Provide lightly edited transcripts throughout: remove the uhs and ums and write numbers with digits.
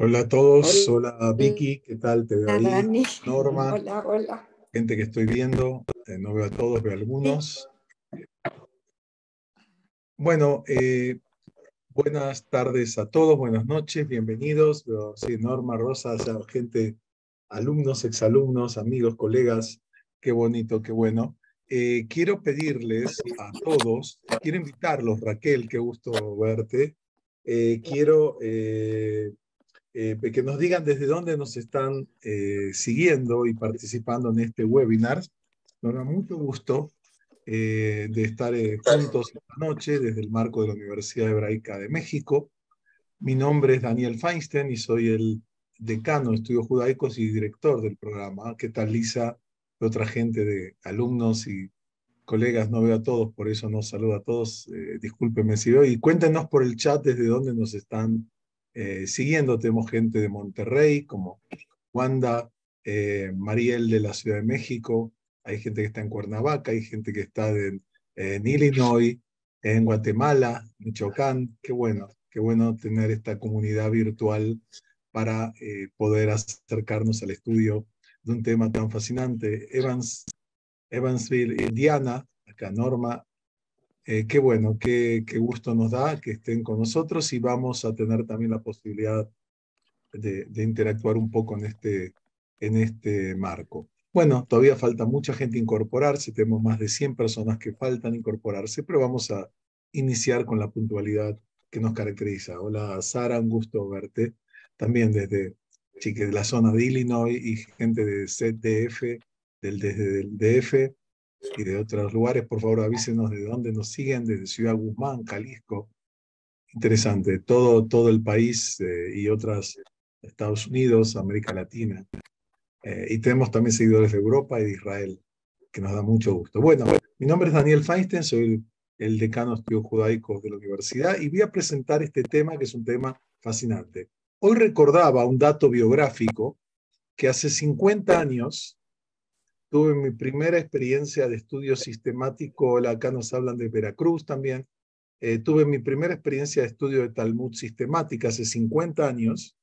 Hola a todos, Hola, hola Vicky, ¿qué tal? Te veo ahí. Dani. Norma, Hola, hola. gente que estoy viendo, no veo a todos, veo a Sí, algunos. Bueno, buenas tardes a todos, buenas noches, bienvenidos. Veo, sí, Norma, Rosa, ya gente, alumnos, exalumnos, amigos, colegas, qué bonito, qué bueno. Quiero pedirles a todos, quiero invitarlos, Raquel, qué gusto verte. Quiero que nos digan desde dónde nos están siguiendo y participando en este webinar. Nos da mucho gusto de estar juntos esta noche desde el marco de la Universidad Hebraica de México. Mi nombre es Daniel Feinstein y soy el decano de estudios judaicos y director del programa. ¿Qué tal, Lisa? Otra gente de alumnos y colegas, no veo a todos, por eso no saludo a todos. Discúlpenme si veo. Y cuéntenos por el chat desde dónde nos están siguiendo. Tenemos gente de Monterrey, como Wanda, Mariel de la Ciudad de México. Hay gente que está en Cuernavaca, hay gente que está en Illinois, en Guatemala, Michoacán. Qué bueno tener esta comunidad virtual para poder acercarnos al estudio de un tema tan fascinante. Evansville, Indiana, acá Norma. Qué bueno, qué gusto nos da que estén con nosotros y vamos a tener también la posibilidad de interactuar un poco en este marco. Bueno, todavía falta mucha gente incorporarse, tenemos más de 100 personas que faltan incorporarse, pero vamos a iniciar con la puntualidad que nos caracteriza. Hola Sara, un gusto verte. También desde de la zona de Illinois y gente de ZDF, desde el DF y de otros lugares. Por favor, avísenos de dónde nos siguen, desde Ciudad Guzmán, Jalisco. Interesante, todo el país y otras, Estados Unidos, América Latina. Y tenemos también seguidores de Europa y de Israel, que nos da mucho gusto. Bueno, mi nombre es Daniel Feinstein, soy el decano de estudios judaicos de la universidad y voy a presentar este tema que es un tema fascinante. Hoy recordaba un dato biográfico que hace 50 años tuve mi primera experiencia de estudio sistemático, acá nos hablan de Veracruz también. Tuve mi primera experiencia de estudio de Talmud sistemática hace 50 años,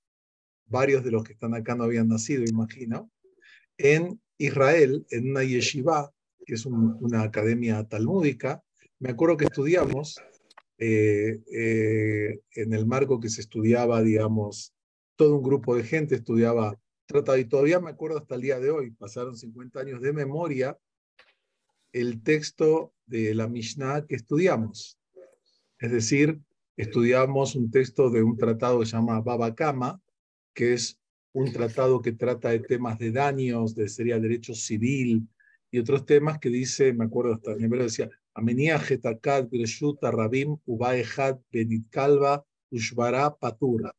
varios de los que están acá no habían nacido, imagino, en Israel, en una yeshiva, que es una academia talmúdica. Me acuerdo que estudiamos en el marco que se estudiaba, digamos, todo un grupo de gente estudiaba tratado, y todavía me acuerdo hasta el día de hoy, pasaron 50 años de memoria, el texto de la Mishnah que estudiamos. Es decir, estudiamos un texto de un tratado que se llama Baba Kama, que es un tratado que trata de temas de daños, sería derecho civil y otros temas que dice, me acuerdo hasta en hebreo decía, Amenía Getakat Greshut Rabim Ubaejat Benitkalva Ushvara Patur.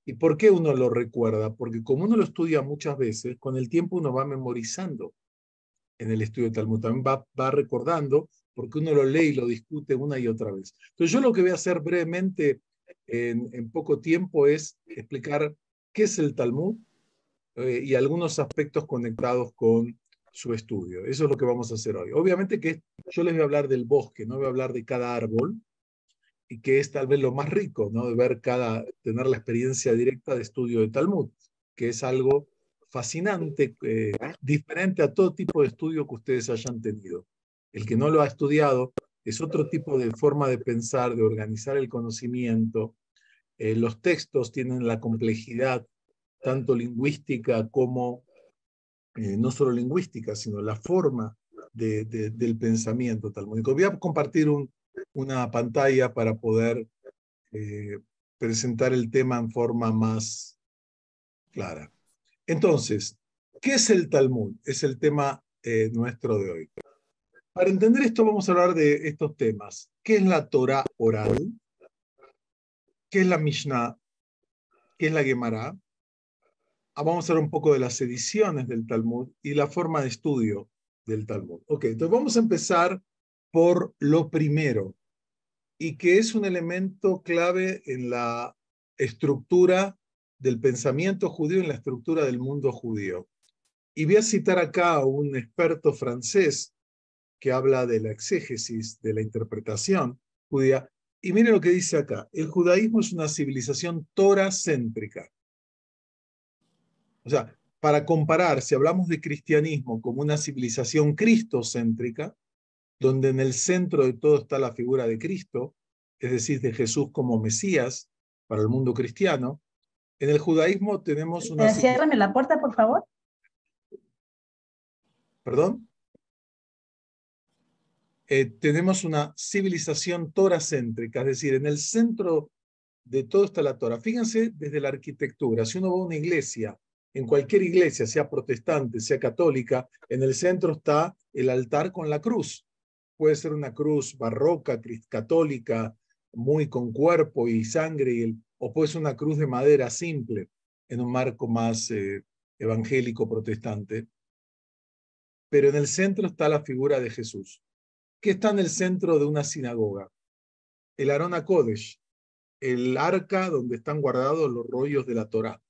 ¿Y por qué uno lo recuerda? Porque como uno lo estudia muchas veces, con el tiempo uno va memorizando en el estudio de Talmud, también va recordando, porque uno lo lee y lo discute una y otra vez. Entonces yo lo que voy a hacer brevemente en poco tiempo es explicar qué es el Talmud y algunos aspectos conectados con su estudio. Eso es lo que vamos a hacer hoy. Obviamente que yo les voy a hablar del bosque, no voy a hablar de cada árbol, y que es tal vez lo más rico, ¿no? De ver tener la experiencia directa de estudio de Talmud, que es algo fascinante, diferente a todo tipo de estudio que ustedes hayan tenido. El que no lo ha estudiado es otro tipo de forma de pensar, de organizar el conocimiento. Los textos tienen la complejidad tanto lingüística como no solo lingüística, sino la forma del pensamiento talmúdico. Voy a compartir una pantalla para poder eh, presentar el tema en forma más clara. Entonces, ¿qué es el Talmud? Es el tema nuestro de hoy. Para entender esto vamos a hablar de estos temas. ¿Qué es la Torah oral? ¿Qué es la Mishnah? ¿Qué es la Gemara? Vamos a hablar un poco de las ediciones del Talmud y la forma de estudio del Talmud. Ok, entonces vamos a empezar por lo primero, y que es un elemento clave en la estructura del pensamiento judío, en la estructura del mundo judío. Y voy a citar acá a un experto francés que habla de la exégesis, de la interpretación judía, y miren lo que dice acá: el judaísmo es una civilización toracéntrica. O sea, para comparar, si hablamos de cristianismo como una civilización cristocéntrica, donde en el centro de todo está la figura de Cristo, es decir, de Jesús como Mesías para el mundo cristiano, en el judaísmo tenemos una civilización, Ciérrame la puerta, por favor. perdón, tenemos una civilización toracéntrica, es decir, en el centro de todo está la Torah. Fíjense desde la arquitectura, si uno va a una iglesia, en cualquier iglesia, sea protestante, sea católica, en el centro está el altar con la cruz. Puede ser una cruz barroca, católica, muy con cuerpo y sangre, o puede ser una cruz de madera simple, en un marco más evangélico protestante. Pero en el centro está la figura de Jesús. ¿Qué está en el centro de una sinagoga? El Arón HaKodesh, el arca donde están guardados los rollos de la Torá.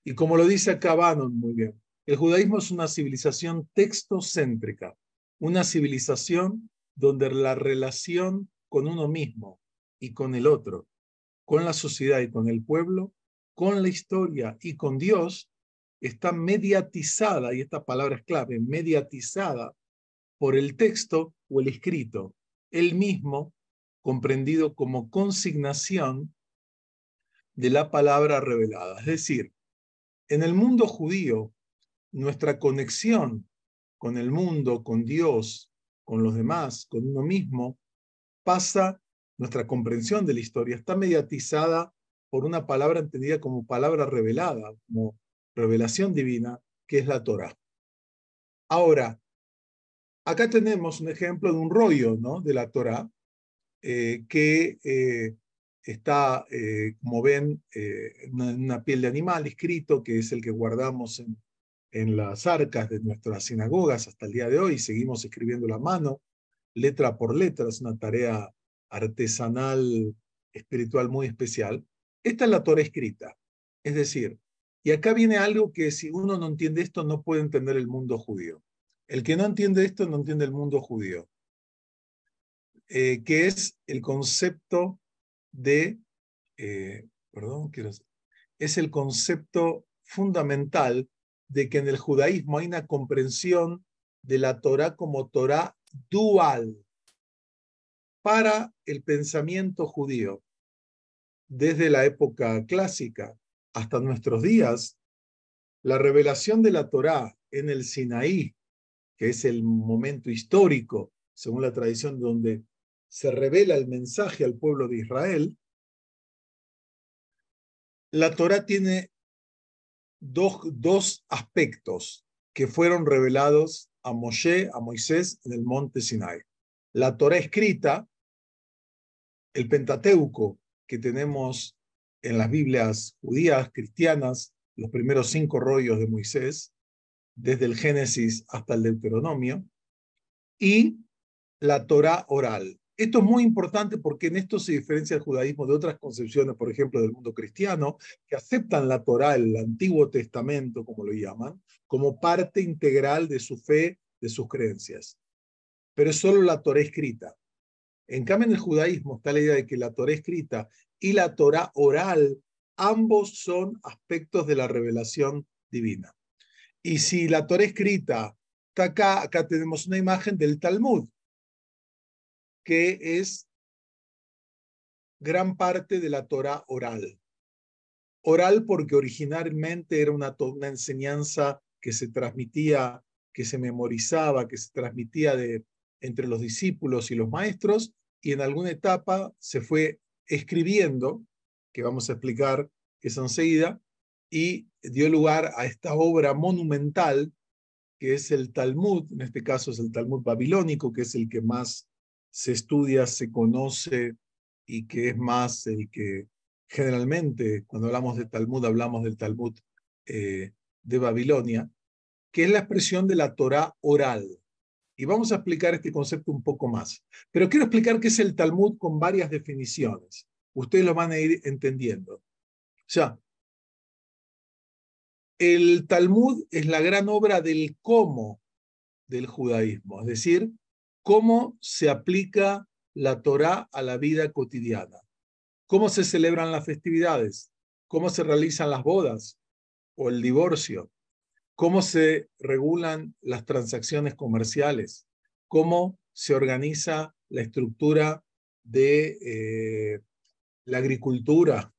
Y como lo dice acá Bannon muy bien, el judaísmo es una civilización textocéntrica, una civilización donde la relación con uno mismo y con el otro, con la sociedad y con el pueblo, con la historia y con Dios, está mediatizada, y esta palabra es clave, mediatizada por el texto o el escrito, el mismo comprendido como consignación de la palabra revelada. Es decir, en el mundo judío, nuestra conexión con el mundo, con Dios, con los demás, con uno mismo, pasa, nuestra comprensión de la historia está mediatizada por una palabra entendida como palabra revelada, como revelación divina, que es la Torá. Ahora, acá tenemos un ejemplo de un rollo, ¿no?, de la Torá, que está, como ven, en una piel de animal escrito, que es el que guardamos en las arcas de nuestras sinagogas hasta el día de hoy. Seguimos escribiendo a mano, letra por letra, es una tarea artesanal, espiritual muy especial. Esta es la Torá escrita. Es decir, y acá viene algo que si uno no entiende esto, no puede entender el mundo judío. El que no entiende esto, no entiende el mundo judío. Que es el concepto de, perdón, es el concepto fundamental de que en el judaísmo hay una comprensión de la Torá como Torá dual para el pensamiento judío. Desde la época clásica hasta nuestros días, la revelación de la Torá en el Sinaí, que es el momento histórico, según la tradición, donde se revela el mensaje al pueblo de Israel, la Torá tiene dos aspectos que fueron revelados a Moshe, a Moisés, en el monte Sinai. La Torá escrita, el Pentateuco que tenemos en las Biblias judías, cristianas, los primeros 5 rollos de Moisés, desde el Génesis hasta el Deuteronomio, y la Torá oral. Esto es muy importante porque en esto se diferencia el judaísmo de otras concepciones, por ejemplo, del mundo cristiano, que aceptan la Torá, el Antiguo Testamento, como lo llaman, como parte integral de su fe, de sus creencias. Pero es solo la Torá escrita. En cambio, en el judaísmo está la idea de que la Torá escrita y la Torá oral, ambos son aspectos de la revelación divina. Y si la Torá escrita está acá, acá tenemos una imagen del Talmud, que es gran parte de la Torá oral. Oral porque originalmente era una enseñanza que se transmitía, que se memorizaba, que se transmitía entre los discípulos y los maestros, y en alguna etapa se fue escribiendo, que vamos a explicar eso enseguida, y dio lugar a esta obra monumental que es el Talmud. En este caso es el Talmud babilónico, que es el que más se estudia, se conoce y que es más el que generalmente cuando hablamos de Talmud hablamos del Talmud de Babilonia, que es la expresión de la Torá oral. Y vamos a explicar este concepto un poco más. Pero quiero explicar qué es el Talmud con varias definiciones. Ustedes lo van a ir entendiendo. O sea, el Talmud es la gran obra del cómo del judaísmo, es decir, cómo se aplica la Torá a la vida cotidiana, cómo se celebran las festividades, cómo se realizan las bodas, o el divorcio, cómo se regulan las transacciones comerciales, cómo se organiza la estructura de la agricultura,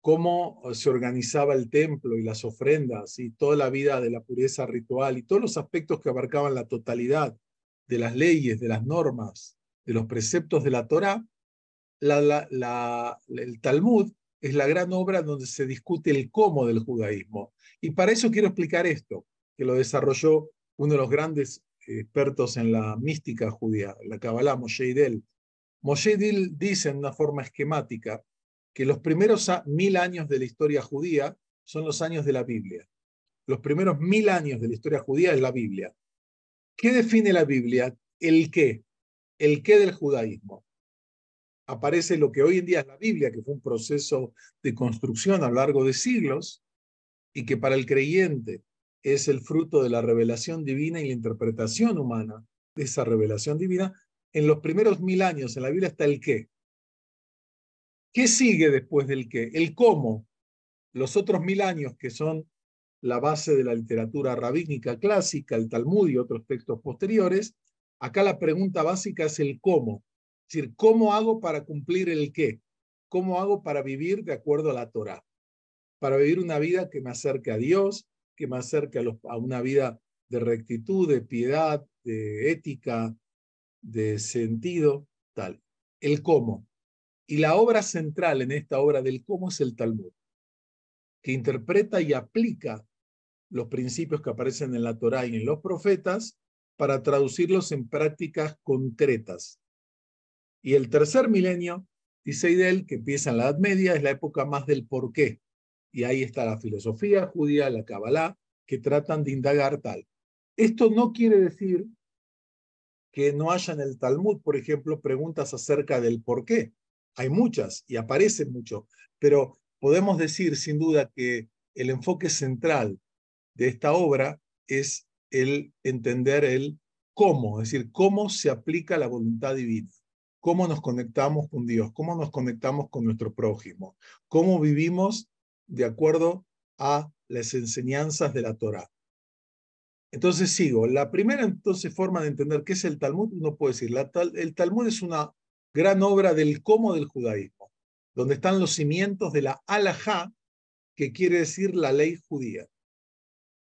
cómo se organizaba el templo y las ofrendas y toda la vida de la pureza ritual y todos los aspectos que abarcaban la totalidad de las leyes, de las normas, de los preceptos de la Torá. El Talmud es la gran obra donde se discute el cómo del judaísmo. Y para eso quiero explicar esto, que lo desarrolló uno de los grandes expertos en la mística judía, la Kabbalah, Moshe Idel. Moshe Idel dice en una forma esquemática que los primeros 1000 años de la historia judía son los años de la Biblia. Los primeros 1000 años de la historia judía es la Biblia. ¿Qué define la Biblia? El qué del judaísmo. Aparece lo que hoy en día es la Biblia, que fue un proceso de construcción a lo largo de siglos y que para el creyente es el fruto de la revelación divina y la interpretación humana de esa revelación divina. En los primeros 1000 años en la Biblia está el qué. ¿Qué sigue después del qué? El cómo. Los otros 1000 años que son la base de la literatura rabínica clásica, el Talmud y otros textos posteriores, acá la pregunta básica es el cómo. Es decir, ¿cómo hago para cumplir el qué? ¿Cómo hago para vivir de acuerdo a la Torá? Para vivir una vida que me acerque a Dios, que me acerque a una vida de rectitud, de piedad, de ética, de sentido, tal. El cómo. Y la obra central en esta obra del cómo es el Talmud, que interpreta y aplica los principios que aparecen en la Torá y en los profetas para traducirlos en prácticas concretas. Y el tercer milenio, dice Idel, que empieza en la Edad Media, es la época más del porqué. Y ahí está la filosofía judía, la Kabbalah, que tratan de indagar tal. Esto no quiere decir que no haya en el Talmud, por ejemplo, preguntas acerca del por qué. Hay muchas y aparecen mucho, pero podemos decir sin duda que el enfoque central de esta obra es el entender el cómo, es decir, cómo se aplica la voluntad divina, cómo nos conectamos con Dios, cómo nos conectamos con nuestro prójimo, cómo vivimos de acuerdo a las enseñanzas de la Torá. Entonces sigo. La primera entonces forma de entender qué es el Talmud, uno puede decir, el Talmud es una gran obra del cómo del judaísmo, donde están los cimientos de la halajá, que quiere decir la ley judía,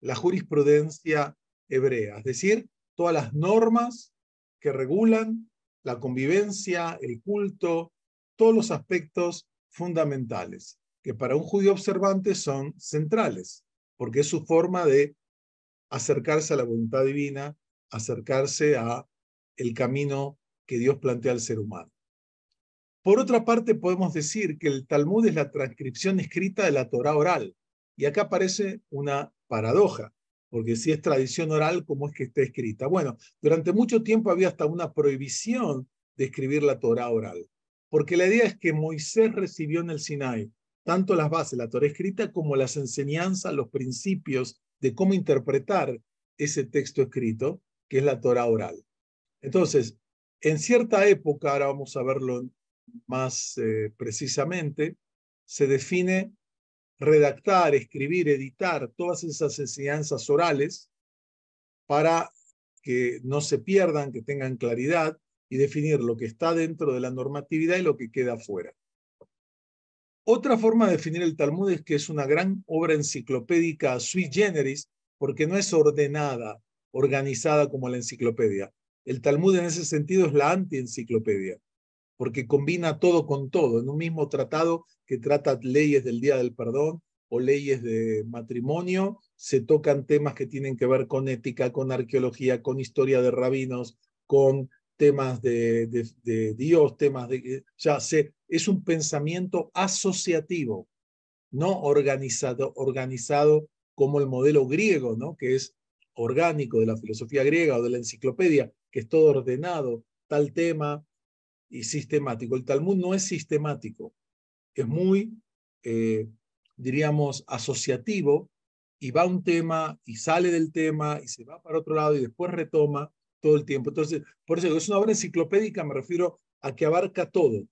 la jurisprudencia hebrea, es decir, todas las normas que regulan la convivencia, el culto, todos los aspectos fundamentales, que para un judío observante son centrales, porque es su forma de acercarse a la voluntad divina, acercarse a el camino que Dios plantea al ser humano. Por otra parte, podemos decir que el Talmud es la transcripción escrita de la Torá oral. Y acá aparece una paradoja, porque si es tradición oral, ¿cómo es que está escrita? Bueno, durante mucho tiempo había hasta una prohibición de escribir la Torá oral, porque la idea es que Moisés recibió en el Sinai tanto las bases, la Torá escrita, como las enseñanzas, los principios de cómo interpretar ese texto escrito, que es la Torá oral. Entonces, en cierta época, ahora vamos a verlo más precisamente, se define redactar, escribir, editar todas esas enseñanzas orales para que no se pierdan, que tengan claridad y definir lo que está dentro de la normatividad y lo que queda afuera. Otra forma de definir el Talmud es que es una gran obra enciclopédica sui generis, porque no es ordenada, organizada como la enciclopedia. El Talmud en ese sentido es la anti-enciclopedia, porque combina todo con todo, en un mismo tratado que trata leyes del Día del Perdón o leyes de matrimonio, se tocan temas que tienen que ver con ética, con arqueología, con historia de rabinos, con temas de Dios, temas de... Ya es un pensamiento asociativo, no organizado como el modelo griego, ¿no? Que es orgánico de la filosofía griega o de la enciclopedia, que es todo ordenado, tal tema, y sistemático. El Talmud no es sistemático, es muy, diríamos, asociativo, y va a un tema y sale del tema y se va para otro lado y después retoma todo el tiempo. Entonces, por eso es una obra enciclopédica, me refiero a que abarca todo.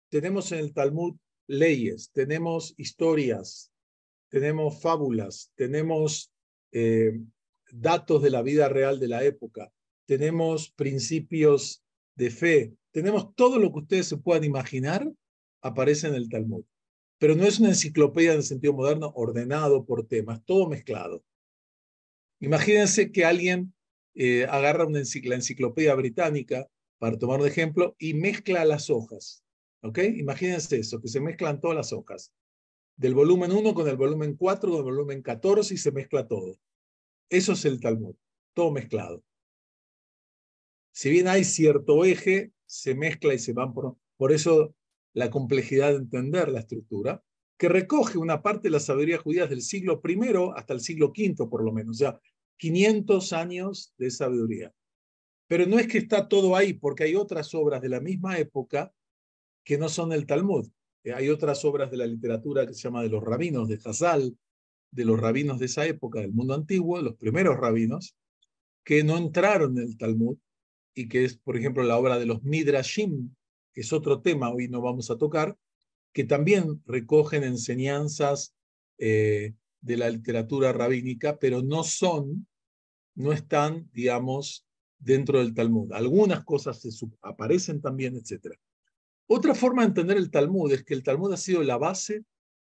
Tenemos en el Talmud leyes, tenemos historias, tenemos fábulas, tenemos datos de la vida real de la época, tenemos principios de fe, tenemos todo lo que ustedes se puedan imaginar, aparece en el Talmud. Pero no es una enciclopedia en el sentido moderno ordenado por temas, todo mezclado. Imagínense que alguien agarra la enciclopedia británica, para tomar de ejemplo, y mezcla las hojas. ¿Ok? Imagínense eso, que se mezclan todas las hojas. Del volumen 1 con el volumen 4, con el volumen 14, y se mezcla todo. Eso es el Talmud, todo mezclado. Si bien hay cierto eje, se mezcla y se van por eso la complejidad de entender la estructura, que recoge una parte de la sabiduría judía del siglo I hasta el siglo V, por lo menos, o sea, 500 años de sabiduría. Pero no es que está todo ahí, porque hay otras obras de la misma época que no son el Talmud. Hay otras obras de la literatura que se llama de los rabinos, de Hazal, de los rabinos de esa época, del mundo antiguo, los primeros rabinos, que no entraron en el Talmud, y que es, por ejemplo, la obra de los Midrashim, que es otro tema, hoy no vamos a tocar, que también recogen enseñanzas de la literatura rabínica, pero no están, digamos, dentro del Talmud. Algunas cosas aparecen también, etc. Otra forma de entender el Talmud es que el Talmud ha sido la base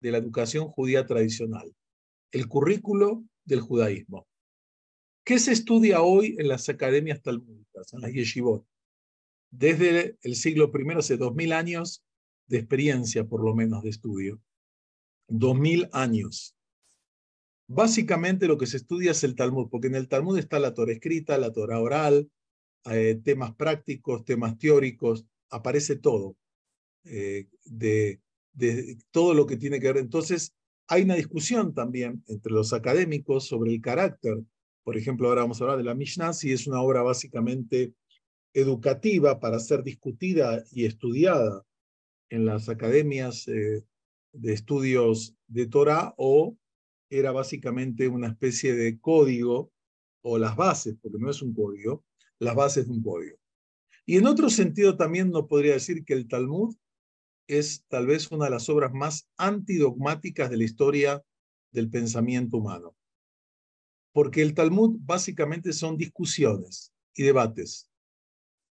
de la educación judía tradicional, el currículo del judaísmo. ¿Qué se estudia hoy en las academias talmúdicas, en las yeshivot? Desde el siglo I, hace 2000 años de experiencia, por lo menos, de estudio. 2000 años. Básicamente lo que se estudia es el Talmud, porque en el Talmud está la Torah escrita, la Torah oral, temas prácticos, temas teóricos, aparece todo, de todo lo que tiene que ver. Entonces, hay una discusión también entre los académicos sobre el carácter. Por ejemplo, ahora vamos a hablar de la Mishnah, si es una obra básicamente educativa para ser discutida y estudiada en las academias de estudios de Torah, o era básicamente una especie de código, o las bases, porque no es un código, las bases de un código. Y en otro sentido también no podría decir que el Talmud es tal vez una de las obras más antidogmáticas de la historia del pensamiento humano. Porque el Talmud básicamente son discusiones y debates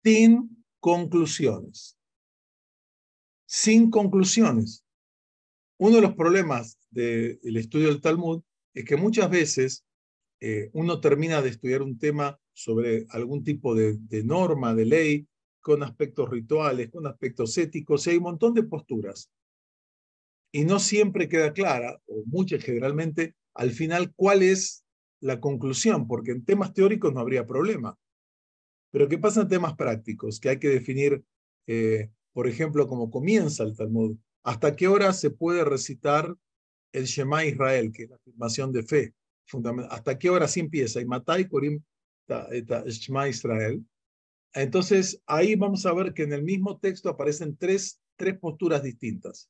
sin conclusiones. Sin conclusiones. Uno de los problemas del estudio del Talmud es que muchas veces uno termina de estudiar un tema sobre algún tipo de norma, de ley, con aspectos rituales, con aspectos éticos, y hay un montón de posturas. Y no siempre queda clara, o muchas generalmente, al final, cuál es la conclusión, porque en temas teóricos no habría problema. Pero ¿qué pasa en temas prácticos? Que hay que definir, por ejemplo, cómo comienza el Talmud. ¿Hasta qué hora se puede recitar el Shema Israel, que es la afirmación de fe? ¿Hasta qué hora sí empieza? Y Matai Korim Shema Israel. Entonces, ahí vamos a ver que en el mismo texto aparecen tres posturas distintas.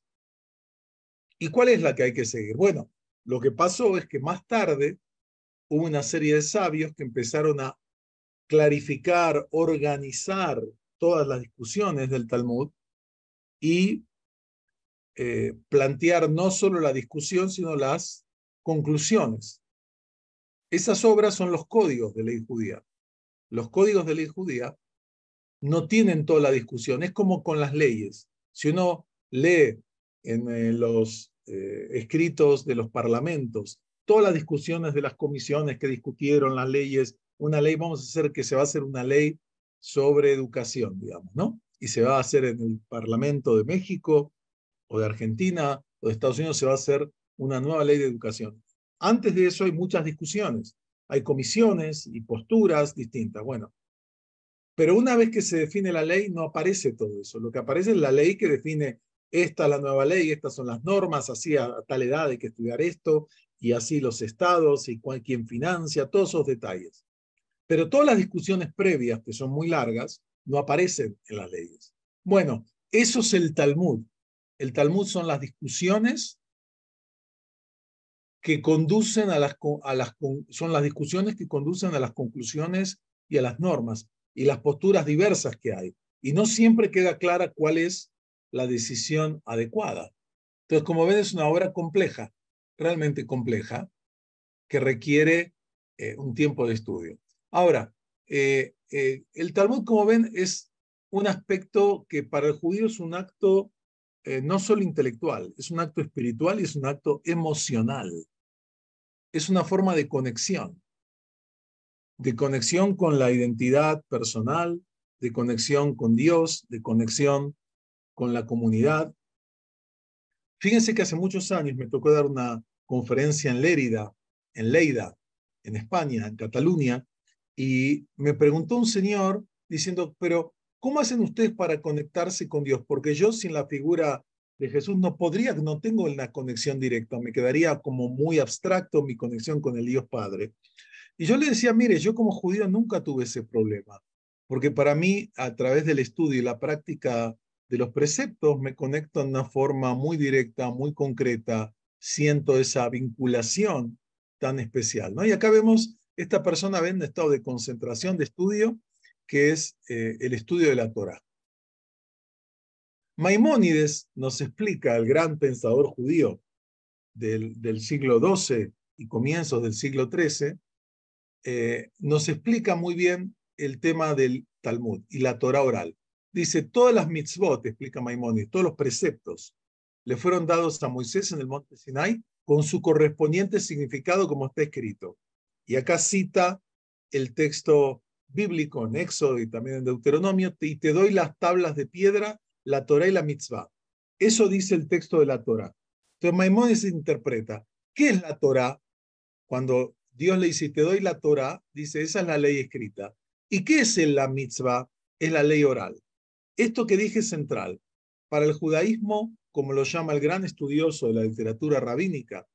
¿Y cuál es la que hay que seguir? Bueno, lo que pasó es que más tarde hubo una serie de sabios que empezaron a clarificar, organizar todas las discusiones del Talmud y plantear no solo la discusión, sino las conclusiones. Esas obras son los códigos de ley judía. Los códigos de ley judía no tienen toda la discusión, es como con las leyes. Si uno lee en los escritos de los parlamentos todas las discusiones de las comisiones que discutieron las leyes, una ley, vamos a hacer que se va a hacer una ley sobre educación, digamos, ¿no? Y se va a hacer en el Parlamento de México o de Argentina o de Estados Unidos, se va a hacer una nueva ley de educación. Antes de eso hay muchas discusiones, hay comisiones y posturas distintas. Bueno, pero una vez que se define la ley, no aparece todo eso. Lo que aparece es la ley que define, esta es la nueva ley, estas son las normas, así a tal edad hay que estudiar esto, y así los estados, y quién financia, todos esos detalles. Pero todas las discusiones previas, que son muy largas, no aparecen en las leyes. Bueno, eso es el Talmud. El Talmud son las discusiones que conducen son las discusiones que conducen a las conclusiones y a las normas y las posturas diversas que hay. Y no siempre queda clara cuál es la decisión adecuada. Entonces, como ven, es una obra compleja. realmente compleja que requiere un tiempo de estudio. Ahora, el Talmud, como ven, es un aspecto que para el judío es un acto no solo intelectual, es un acto espiritual y es un acto emocional. Es una forma de conexión con la identidad personal, de conexión con Dios, de conexión con la comunidad. Fíjense que hace muchos años me tocó dar una conferencia en Lleida, en España, en Cataluña, y me preguntó un señor diciendo, pero ¿cómo hacen ustedes para conectarse con Dios? Porque yo sin la figura de Jesús no podría, no tengo una conexión directa, me quedaría como muy abstracto mi conexión con el Dios Padre. Y yo le decía, mire, yo como judío nunca tuve ese problema, porque para mí, a través del estudio y la práctica de los preceptos, me conecto de una forma muy directa, muy concreta, siento esa vinculación tan especial, ¿no? Y acá vemos, esta persona ve un estado de concentración de estudio, que es el estudio de la Torá. Maimónides nos explica, el gran pensador judío del siglo XII y comienzos del siglo XIII, nos explica muy bien el tema del Talmud y la Torah oral. Dice, todas las mitzvot, explica Maimónides, todos los preceptos, le fueron dados a Moisés en el monte Sinai con su correspondiente significado como está escrito. Y acá cita el texto bíblico en Éxodo y también en Deuteronomio, y te doy las tablas de piedra, la Torah y la mitzvah. Eso dice el texto de la Torah. Entonces Maimónides interpreta, ¿qué es la Torah? Cuando Dios le dice, te doy la Torah, dice, esa es la ley escrita. ¿Y qué es la mitzvah? Es la ley oral. Esto que dije es central. Para el judaísmo, como lo llama el gran estudioso de la literatura rabínica,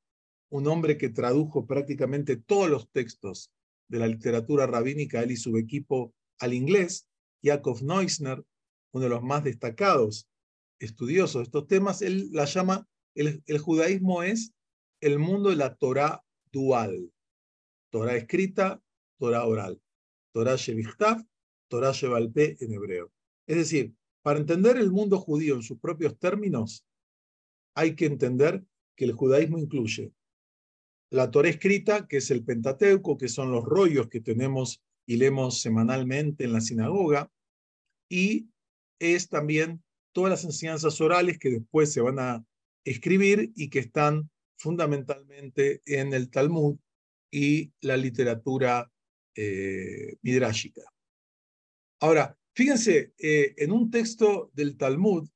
un hombre que tradujo prácticamente todos los textos de la literatura rabínica, él y su equipo, al inglés, Yaakov Neusner, uno de los más destacados estudiosos de estos temas, él la llama, el judaísmo es el mundo de la Torah dual. Torah escrita, Torah oral. Torah Shevichtav, Torah Sheval Peh en hebreo. Es decir, para entender el mundo judío en sus propios términos, hay que entender que el judaísmo incluye la Torah escrita, que es el Pentateuco, que son los rollos que tenemos y leemos semanalmente en la sinagoga, y es también todas las enseñanzas orales que después se van a escribir y que están fundamentalmente en el Talmud y la literatura midrashica. Ahora, fíjense, en un texto del Talmud,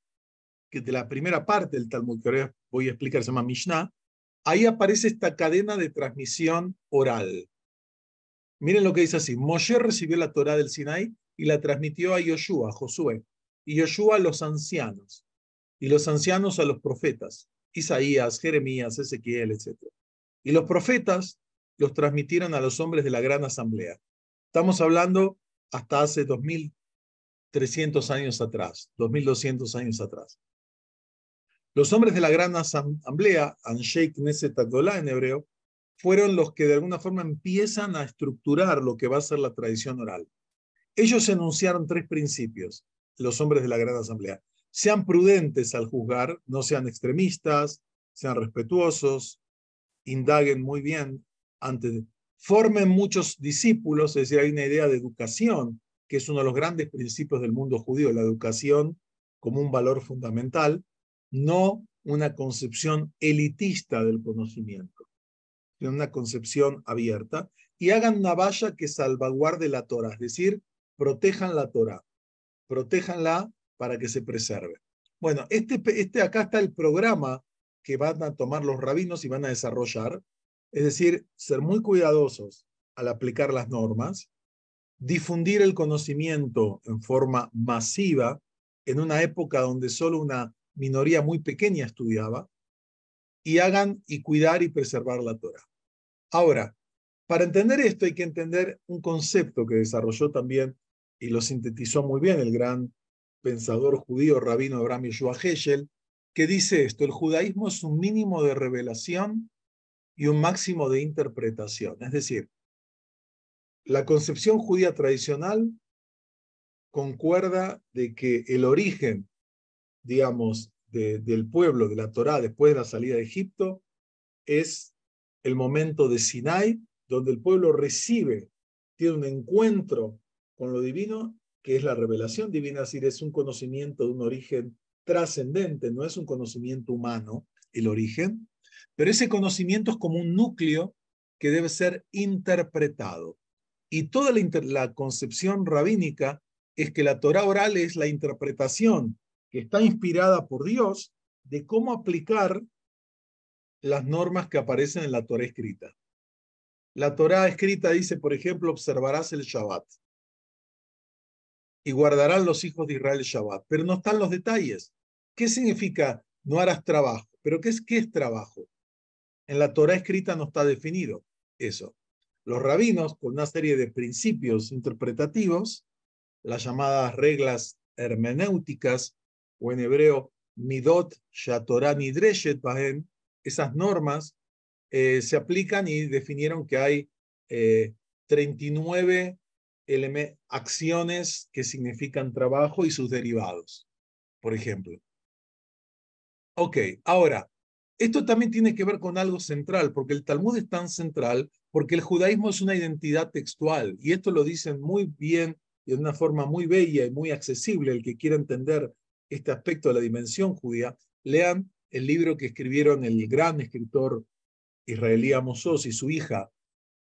que de la primera parte del Talmud, que ahora voy a explicar, se llama Mishnah, ahí aparece esta cadena de transmisión oral. Miren lo que dice así, Moshe recibió la Torá del Sinai y la transmitió a Yoshua, a Josué, y Yoshua a los ancianos, y los ancianos a los profetas, Isaías, Jeremías, Ezequiel, etc. Y los profetas los transmitieron a los hombres de la gran asamblea. Estamos hablando hasta hace 2300 años atrás, 2200 años atrás. Los hombres de la gran asamblea, Anshei Knesset Agdolá en hebreo, fueron los que de alguna forma empiezan a estructurar lo que va a ser la tradición oral. Ellos enunciaron tres principios, los hombres de la gran asamblea. Sean prudentes al juzgar, no sean extremistas, sean respetuosos, indaguen muy bien antes. Formen muchos discípulos, es decir, hay una idea de educación, que es uno de los grandes principios del mundo judío, la educación como un valor fundamental, no una concepción elitista del conocimiento, sino una concepción abierta, y hagan una valla que salvaguarde la Torah, es decir, protejan la Torah, protéjanla para que se preserve. Bueno, acá está el programa que van a tomar los rabinos y van a desarrollar, es decir, ser muy cuidadosos al aplicar las normas, difundir el conocimiento en forma masiva en una época donde solo una minoría muy pequeña estudiaba, y hagan y cuidar y preservar la Torah. Ahora, para entender esto hay que entender un concepto que desarrolló también y lo sintetizó muy bien el gran pensador judío rabino Abraham Yeshua Heschel, que dice esto: el judaísmo es un mínimo de revelación y un máximo de interpretación. Es decir, la concepción judía tradicional concuerda de que el origen, digamos, del pueblo, de la Torá, después de la salida de Egipto, es el momento de Sinai, donde el pueblo recibe, tiene un encuentro con lo divino, que es la revelación divina, es decir, es un conocimiento de un origen trascendente, no es un conocimiento humano el origen, pero ese conocimiento es como un núcleo que debe ser interpretado. Y toda la concepción rabínica es que la Torá oral es la interpretación que está inspirada por Dios de cómo aplicar las normas que aparecen en la Torá escrita. La Torá escrita dice, por ejemplo, observarás el Shabbat y guardarán los hijos de Israel el Shabbat, pero no están los detalles. ¿Qué significa no harás trabajo? ¿Pero qué es trabajo? En la Torá escrita no está definido eso. Los rabinos, con una serie de principios interpretativos, las llamadas reglas hermenéuticas, o en hebreo, midot shatorá nidreshet bahem, esas normas se aplican y definieron que hay 39 acciones que significan trabajo y sus derivados, por ejemplo. Ok, ahora, esto también tiene que ver con algo central, porque el Talmud es tan central, porque el judaísmo es una identidad textual, y esto lo dicen muy bien y de una forma muy bella y muy accesible. El que quiera entender este aspecto de la dimensión judía, lean el libro que escribieron el gran escritor israelí Amos Oz y su hija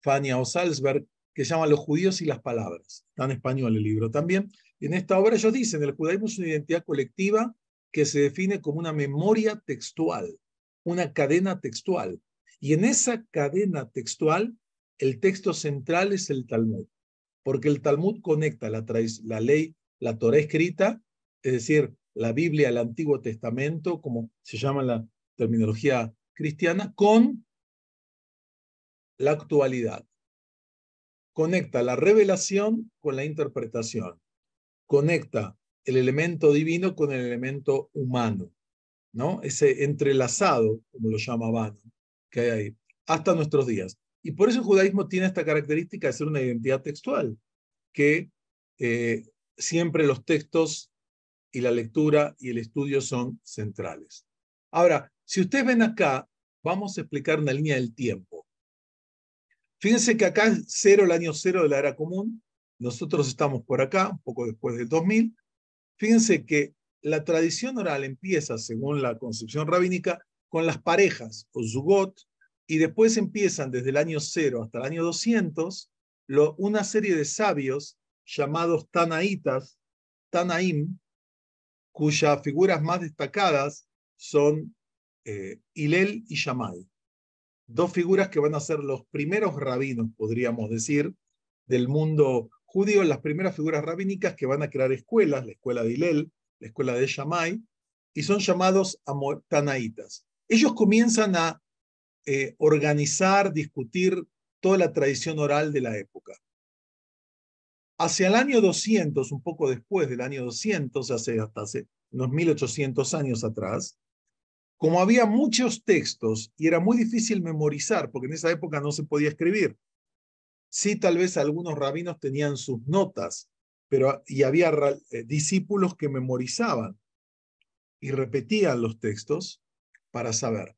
Fania Osalzberg, que se llama Los judíos y las palabras. Está en español el libro también. En esta obra ellos dicen, el judaísmo es una identidad colectiva que se define como una memoria textual, una cadena textual. Y en esa cadena textual, el texto central es el Talmud, porque el Talmud conecta la ley, la Torá escrita, es decir, la Biblia, el Antiguo Testamento, como se llama en la terminología cristiana, con la actualidad. Conecta la revelación con la interpretación. Conecta el elemento divino con el elemento humano, ¿no? Ese entrelazado, como lo llama Bannon, que hay ahí, hasta nuestros días. Y por eso el judaísmo tiene esta característica de ser una identidad textual, que siempre los textos y la lectura y el estudio son centrales. Ahora, si ustedes ven acá, vamos a explicar una línea del tiempo. Fíjense que acá es cero, el año cero de la era común. Nosotros estamos por acá, un poco después del 2000. Fíjense que la tradición oral empieza, según la concepción rabínica, con las parejas o zugot, y después empiezan desde el año 0 hasta el año 200 una serie de sabios llamados Tanaitas, Tanaim, cuyas figuras más destacadas son Hillel y Shammai. Dos figuras que van a ser los primeros rabinos, podríamos decir, del mundo judío, las primeras figuras rabínicas que van a crear escuelas, la escuela de Hillel, la escuela de Shammai, y son llamados Tanaitas. Ellos comienzan a organizar, discutir toda la tradición oral de la época. Hacia el año 200, un poco después del año 200, hasta hace unos 1800 años atrás, como había muchos textos y era muy difícil memorizar, porque en esa época no se podía escribir, sí, tal vez algunos rabinos tenían sus notas, y había discípulos que memorizaban y repetían los textos para saber.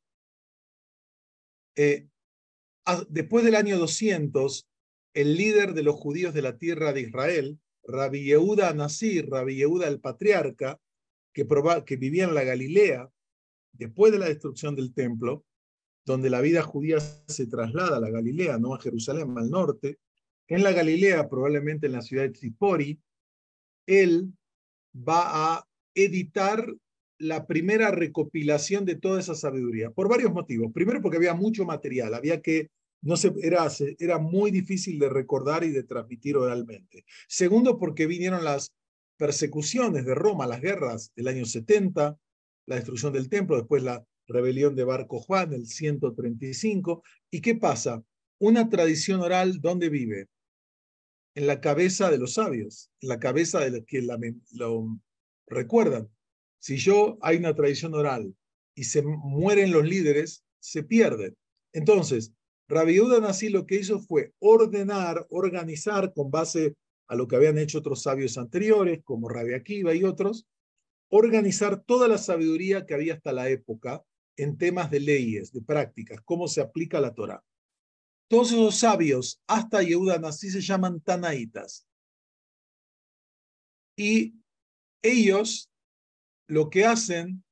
Después del año 200, el líder de los judíos de la tierra de Israel, Rabbi Yehuda Anasí, Rabbi Yehuda el patriarca, que vivía en la Galilea, después de la destrucción del templo, donde la vida judía se traslada a la Galilea, no a Jerusalén, al norte. En la Galilea, probablemente en la ciudad de Tripoli, él va a editar la primera recopilación de toda esa sabiduría, por varios motivos. Primero, porque había mucho material, era muy difícil de recordar y de transmitir oralmente. Segundo, porque vinieron las persecuciones de Roma, las guerras del año 70, la destrucción del templo, después la rebelión de Bar Kokhba en el 135. ¿Y qué pasa? Una tradición oral, ¿dónde vive? En la cabeza de los sabios, en la cabeza de los que lo recuerdan. Si hay una tradición oral y se mueren los líderes, se pierde. Entonces, Rabbi Yehuda Anasí lo que hizo fue organizar con base a lo que habían hecho otros sabios anteriores, como Rabbi Akiva y otros, organizar toda la sabiduría que había hasta la época en temas de leyes, de prácticas, cómo se aplica la Torá. Todos esos sabios, hasta Yehuda Nasi, se llaman Tanaítas. Y ellos lo que hacen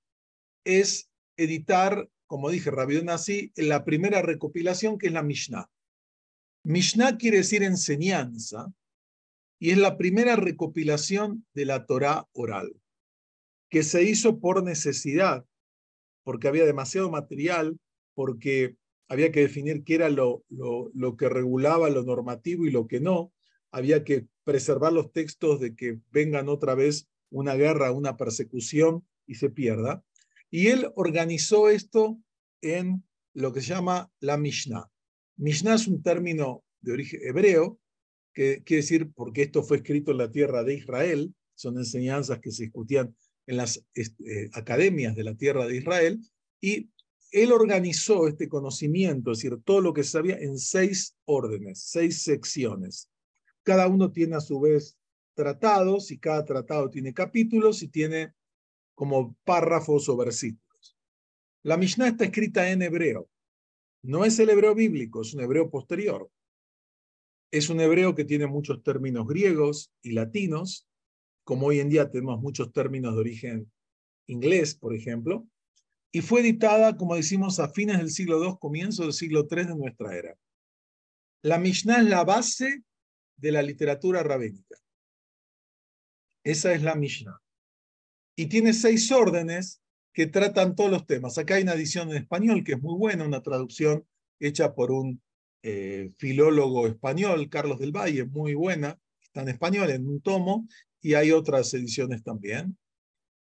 es editar, como dije, Rabbi Nasi, la primera recopilación, que es la Mishnah. Mishnah quiere decir enseñanza, y es la primera recopilación de la Torá oral, que se hizo por necesidad, porque había demasiado material, porque había que definir qué era lo que regulaba lo normativo y lo que no. Había que preservar los textos de que vengan otra vez una guerra, una persecución y se pierda. Y él organizó esto en lo que se llama la Mishnah. Mishnah es un término de origen hebreo, que quiere decir, porque esto fue escrito en la tierra de Israel, son enseñanzas que se discutían en las academias de la tierra de Israel, y él organizó este conocimiento, es decir, todo lo que sabía, en 6 órdenes, 6 secciones. Cada uno tiene a su vez tratados, y cada tratado tiene capítulos y tiene como párrafos o versículos. La Mishnah está escrita en hebreo. No es el hebreo bíblico, es un hebreo posterior. Es un hebreo que tiene muchos términos griegos y latinos, como hoy en día tenemos muchos términos de origen inglés, por ejemplo, y fue editada, como decimos, a fines del siglo II, comienzo del siglo III de nuestra era. La Mishnah es la base de la literatura rabínica. Esa es la Mishnah. Y tiene 6 órdenes que tratan todos los temas. Acá hay una edición en español que es muy buena, una traducción hecha por un filólogo español, Carlos del Valle, muy buena, está en español en un tomo, y hay otras ediciones también.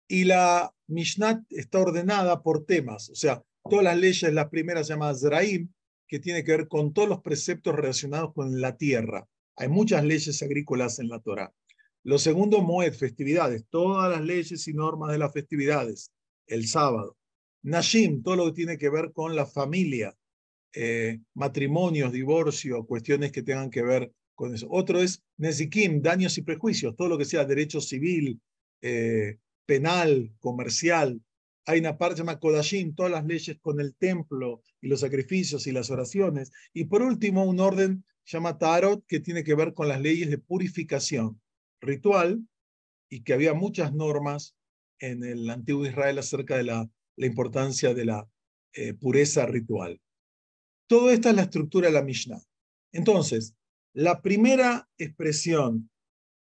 Y la Mishnah está ordenada por temas, o sea, todas las leyes, las primeras se llaman Zraim, que tiene que ver con todos los preceptos relacionados con la tierra. Hay muchas leyes agrícolas en la Torá. Lo segundo, Moed, festividades, todas las leyes y normas de las festividades, el sábado. Nashim, todo lo que tiene que ver con la familia, matrimonios, divorcio, cuestiones que tengan que ver con eso. Otro es Nezikim, daños y prejuicios, todo lo que sea derecho civil, penal, comercial. Hay una parte que se llama Kodashim, todas las leyes con el templo y los sacrificios y las oraciones. Y por último, un orden se llama Tarot, que tiene que ver con las leyes de purificación ritual, y que había muchas normas en el antiguo Israel acerca de la importancia de la pureza ritual. Todo esta es la estructura de la Mishnah. Entonces, la primera expresión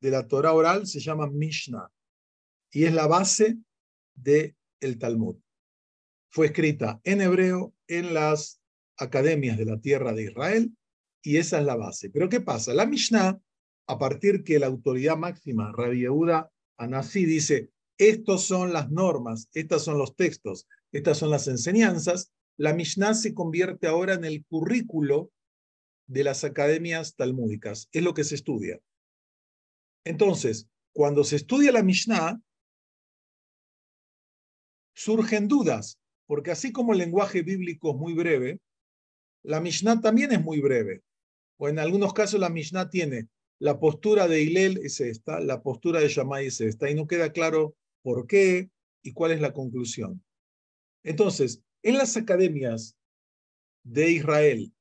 de la Torah oral se llama Mishnah y es la base del Talmud. Fue escrita en hebreo en las academias de la tierra de Israel y esa es la base. Pero ¿qué pasa? La Mishnah, a partir que la autoridad máxima, Rabbi Yehuda Anasi, dice, estos son las normas, estos son los textos, estas son las enseñanzas, la Mishnah se convierte ahora en el currículo de las academias talmúdicas. Es lo que se estudia. Entonces, cuando se estudia la Mishnah, surgen dudas, porque así como el lenguaje bíblico es muy breve, la Mishnah también es muy breve. O en algunos casos la Mishnah tiene la postura de Hillel es esta, la postura de Shammai es esta, y no queda claro por qué y cuál es la conclusión. Entonces, en las academias de Israel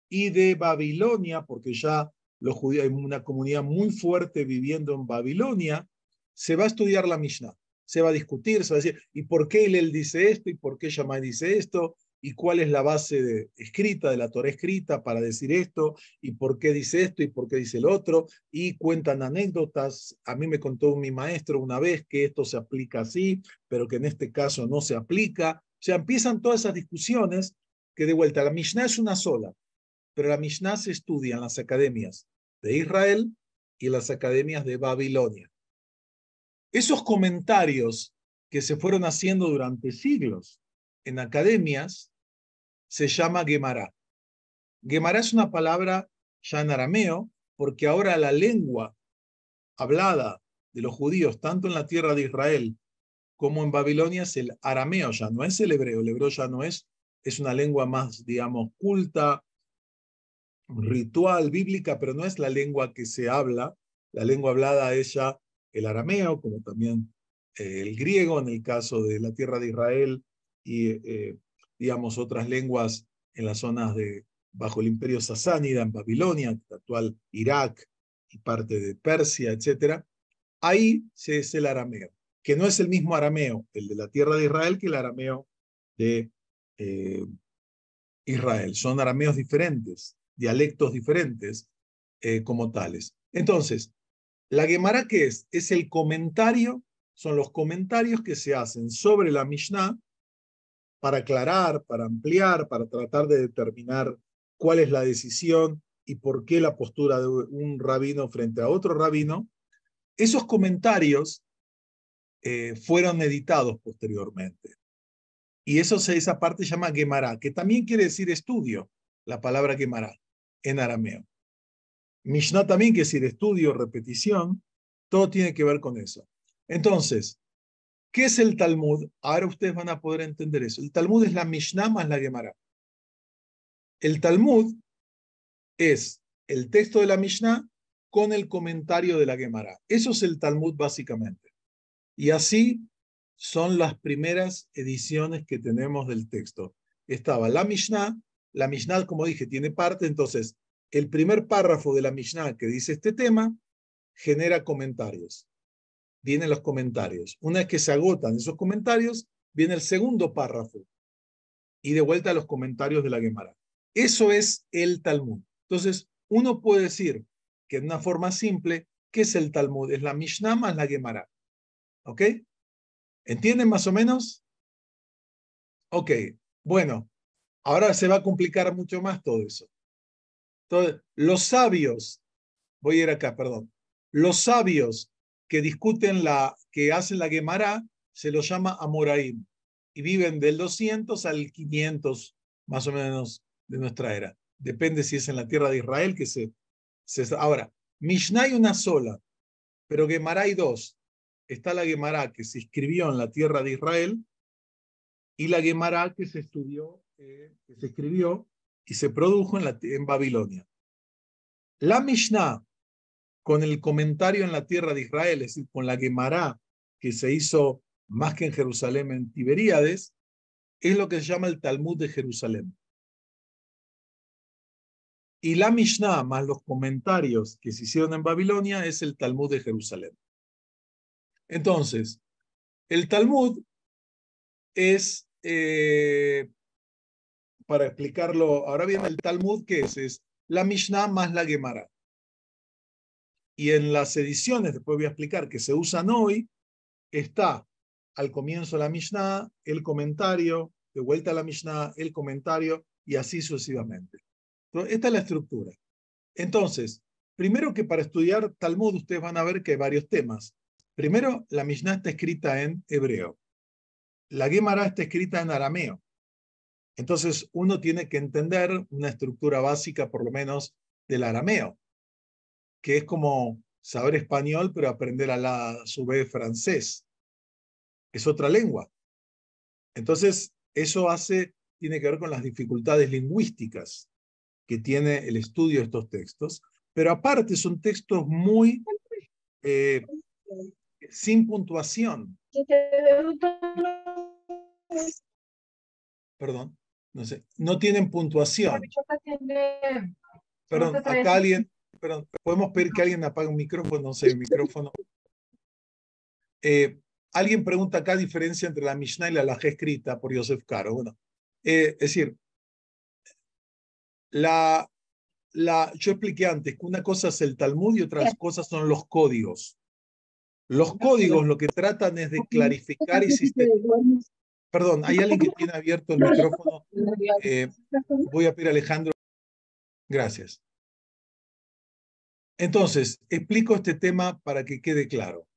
y de Babilonia, porque ya los judíos, hay una comunidad muy fuerte viviendo en Babilonia, se va a estudiar la Mishnah, se va a discutir, se va a decir, ¿y por qué él dice esto? ¿Y por qué Shammai dice esto? ¿Y cuál es la base escrita de la Torah escrita para decir esto? ¿Y por qué dice esto? ¿Y por qué dice el otro? Y cuentan anécdotas. A mí me contó mi maestro una vez que esto se aplica así, pero que en este caso no se aplica. O sea, empiezan todas esas discusiones que de vuelta, la Mishnah es una sola, pero la Mishnah se estudia en las academias de Israel y en las academias de Babilonia. Esos comentarios que se fueron haciendo durante siglos en academias se llama Gemara. Gemara es una palabra ya en arameo, porque ahora la lengua hablada de los judíos, tanto en la tierra de Israel como en Babilonia, es el arameo, ya no es el hebreo ya no es una lengua más, digamos, culta, ritual, bíblica, pero no es la lengua que se habla. La lengua hablada es ya el arameo, como también el griego en el caso de la tierra de Israel y digamos, otras lenguas en las zonas bajo el imperio sasánida, en Babilonia, el actual Irak y parte de Persia, etc. Ahí es el arameo, que no es el mismo arameo, el de la tierra de Israel, que el arameo de Israel. Son arameos diferentes, dialectos diferentes como tales. Entonces, la Gemara, ¿qué es? Es el comentario, son los comentarios que se hacen sobre la Mishnah para aclarar, para ampliar, para tratar de determinar cuál es la decisión y por qué la postura de un rabino frente a otro rabino. Esos comentarios fueron editados posteriormente. Y esa parte se llama Gemara, que también quiere decir estudio, la palabra Gemara en arameo. Mishnah también quiere decir estudio, repetición, todo tiene que ver con eso. Entonces, ¿qué es el Talmud? Ahora ustedes van a poder entender eso. El Talmud es la Mishnah más la Gemara. El Talmud es el texto de la Mishnah con el comentario de la Gemara. Eso es el Talmud básicamente. Y así son las primeras ediciones que tenemos del texto. Estaba la Mishnah, como dije, tiene parte, entonces el primer párrafo de la Mishnah que dice este tema genera comentarios. Vienen los comentarios. Una vez que se agotan esos comentarios, viene el segundo párrafo y de vuelta a los comentarios de la Gemara. Eso es el Talmud. Entonces, uno puede decir que en una forma simple, ¿qué es el Talmud? Es la Mishnah más la Gemara. ¿Ok? ¿Entienden más o menos? Ok, bueno, ahora se va a complicar mucho más todo eso. Entonces, los sabios, voy a ir acá, perdón, los sabios que discuten que hacen la Gemara, se los llama Amoraim, y viven del 200 al 500, más o menos, de nuestra era. Depende si es en la tierra de Israel, ahora, Mishnah hay una sola, pero Gemara hay dos. Está la Gemara que se escribió en la tierra de Israel, y la Gemara que se estudió, que se escribió y se produjo en Babilonia. La Mishnah, con el comentario en la tierra de Israel, es decir, con la Gemara que se hizo más que en Jerusalén, en Tiberíades, es lo que se llama el Talmud de Jerusalén. Y la Mishnah más los comentarios que se hicieron en Babilonia es el Talmud de Jerusalén. Entonces, el Talmud es, para explicarlo, ahora viene el Talmud, que es la Mishnah más la Gemara. Y en las ediciones, después voy a explicar, que se usan hoy, está al comienzo la Mishnah, el comentario, de vuelta a la Mishnah, el comentario, y así sucesivamente. Entonces, esta es la estructura. Entonces, primero que para estudiar Talmud, ustedes van a ver que hay varios temas. Primero, la Mishnah está escrita en hebreo. La Gemara está escrita en arameo. Entonces, uno tiene que entender una estructura básica, por lo menos, del arameo, que es como saber español, pero aprender a su vez francés. Es otra lengua. Entonces, eso tiene que ver con las dificultades lingüísticas que tiene el estudio de estos textos, pero aparte son textos muy sin puntuación. Perdón, no sé, no tienen puntuación. Perdón, acá perdón, podemos pedir que alguien apague un micrófono, no sé, el micrófono. Alguien pregunta acá diferencia entre la Mishnah y la Halajá escrita por Yosef Karo. Bueno, es decir, yo expliqué antes que una cosa es el Talmud y otras cosas son los códigos. Los códigos lo que tratan es de clarificar y sistematizar. Perdón, hay alguien que tiene abierto el micrófono. Voy a pedir a Alejandro. Gracias. Entonces, explico este tema para que quede claro.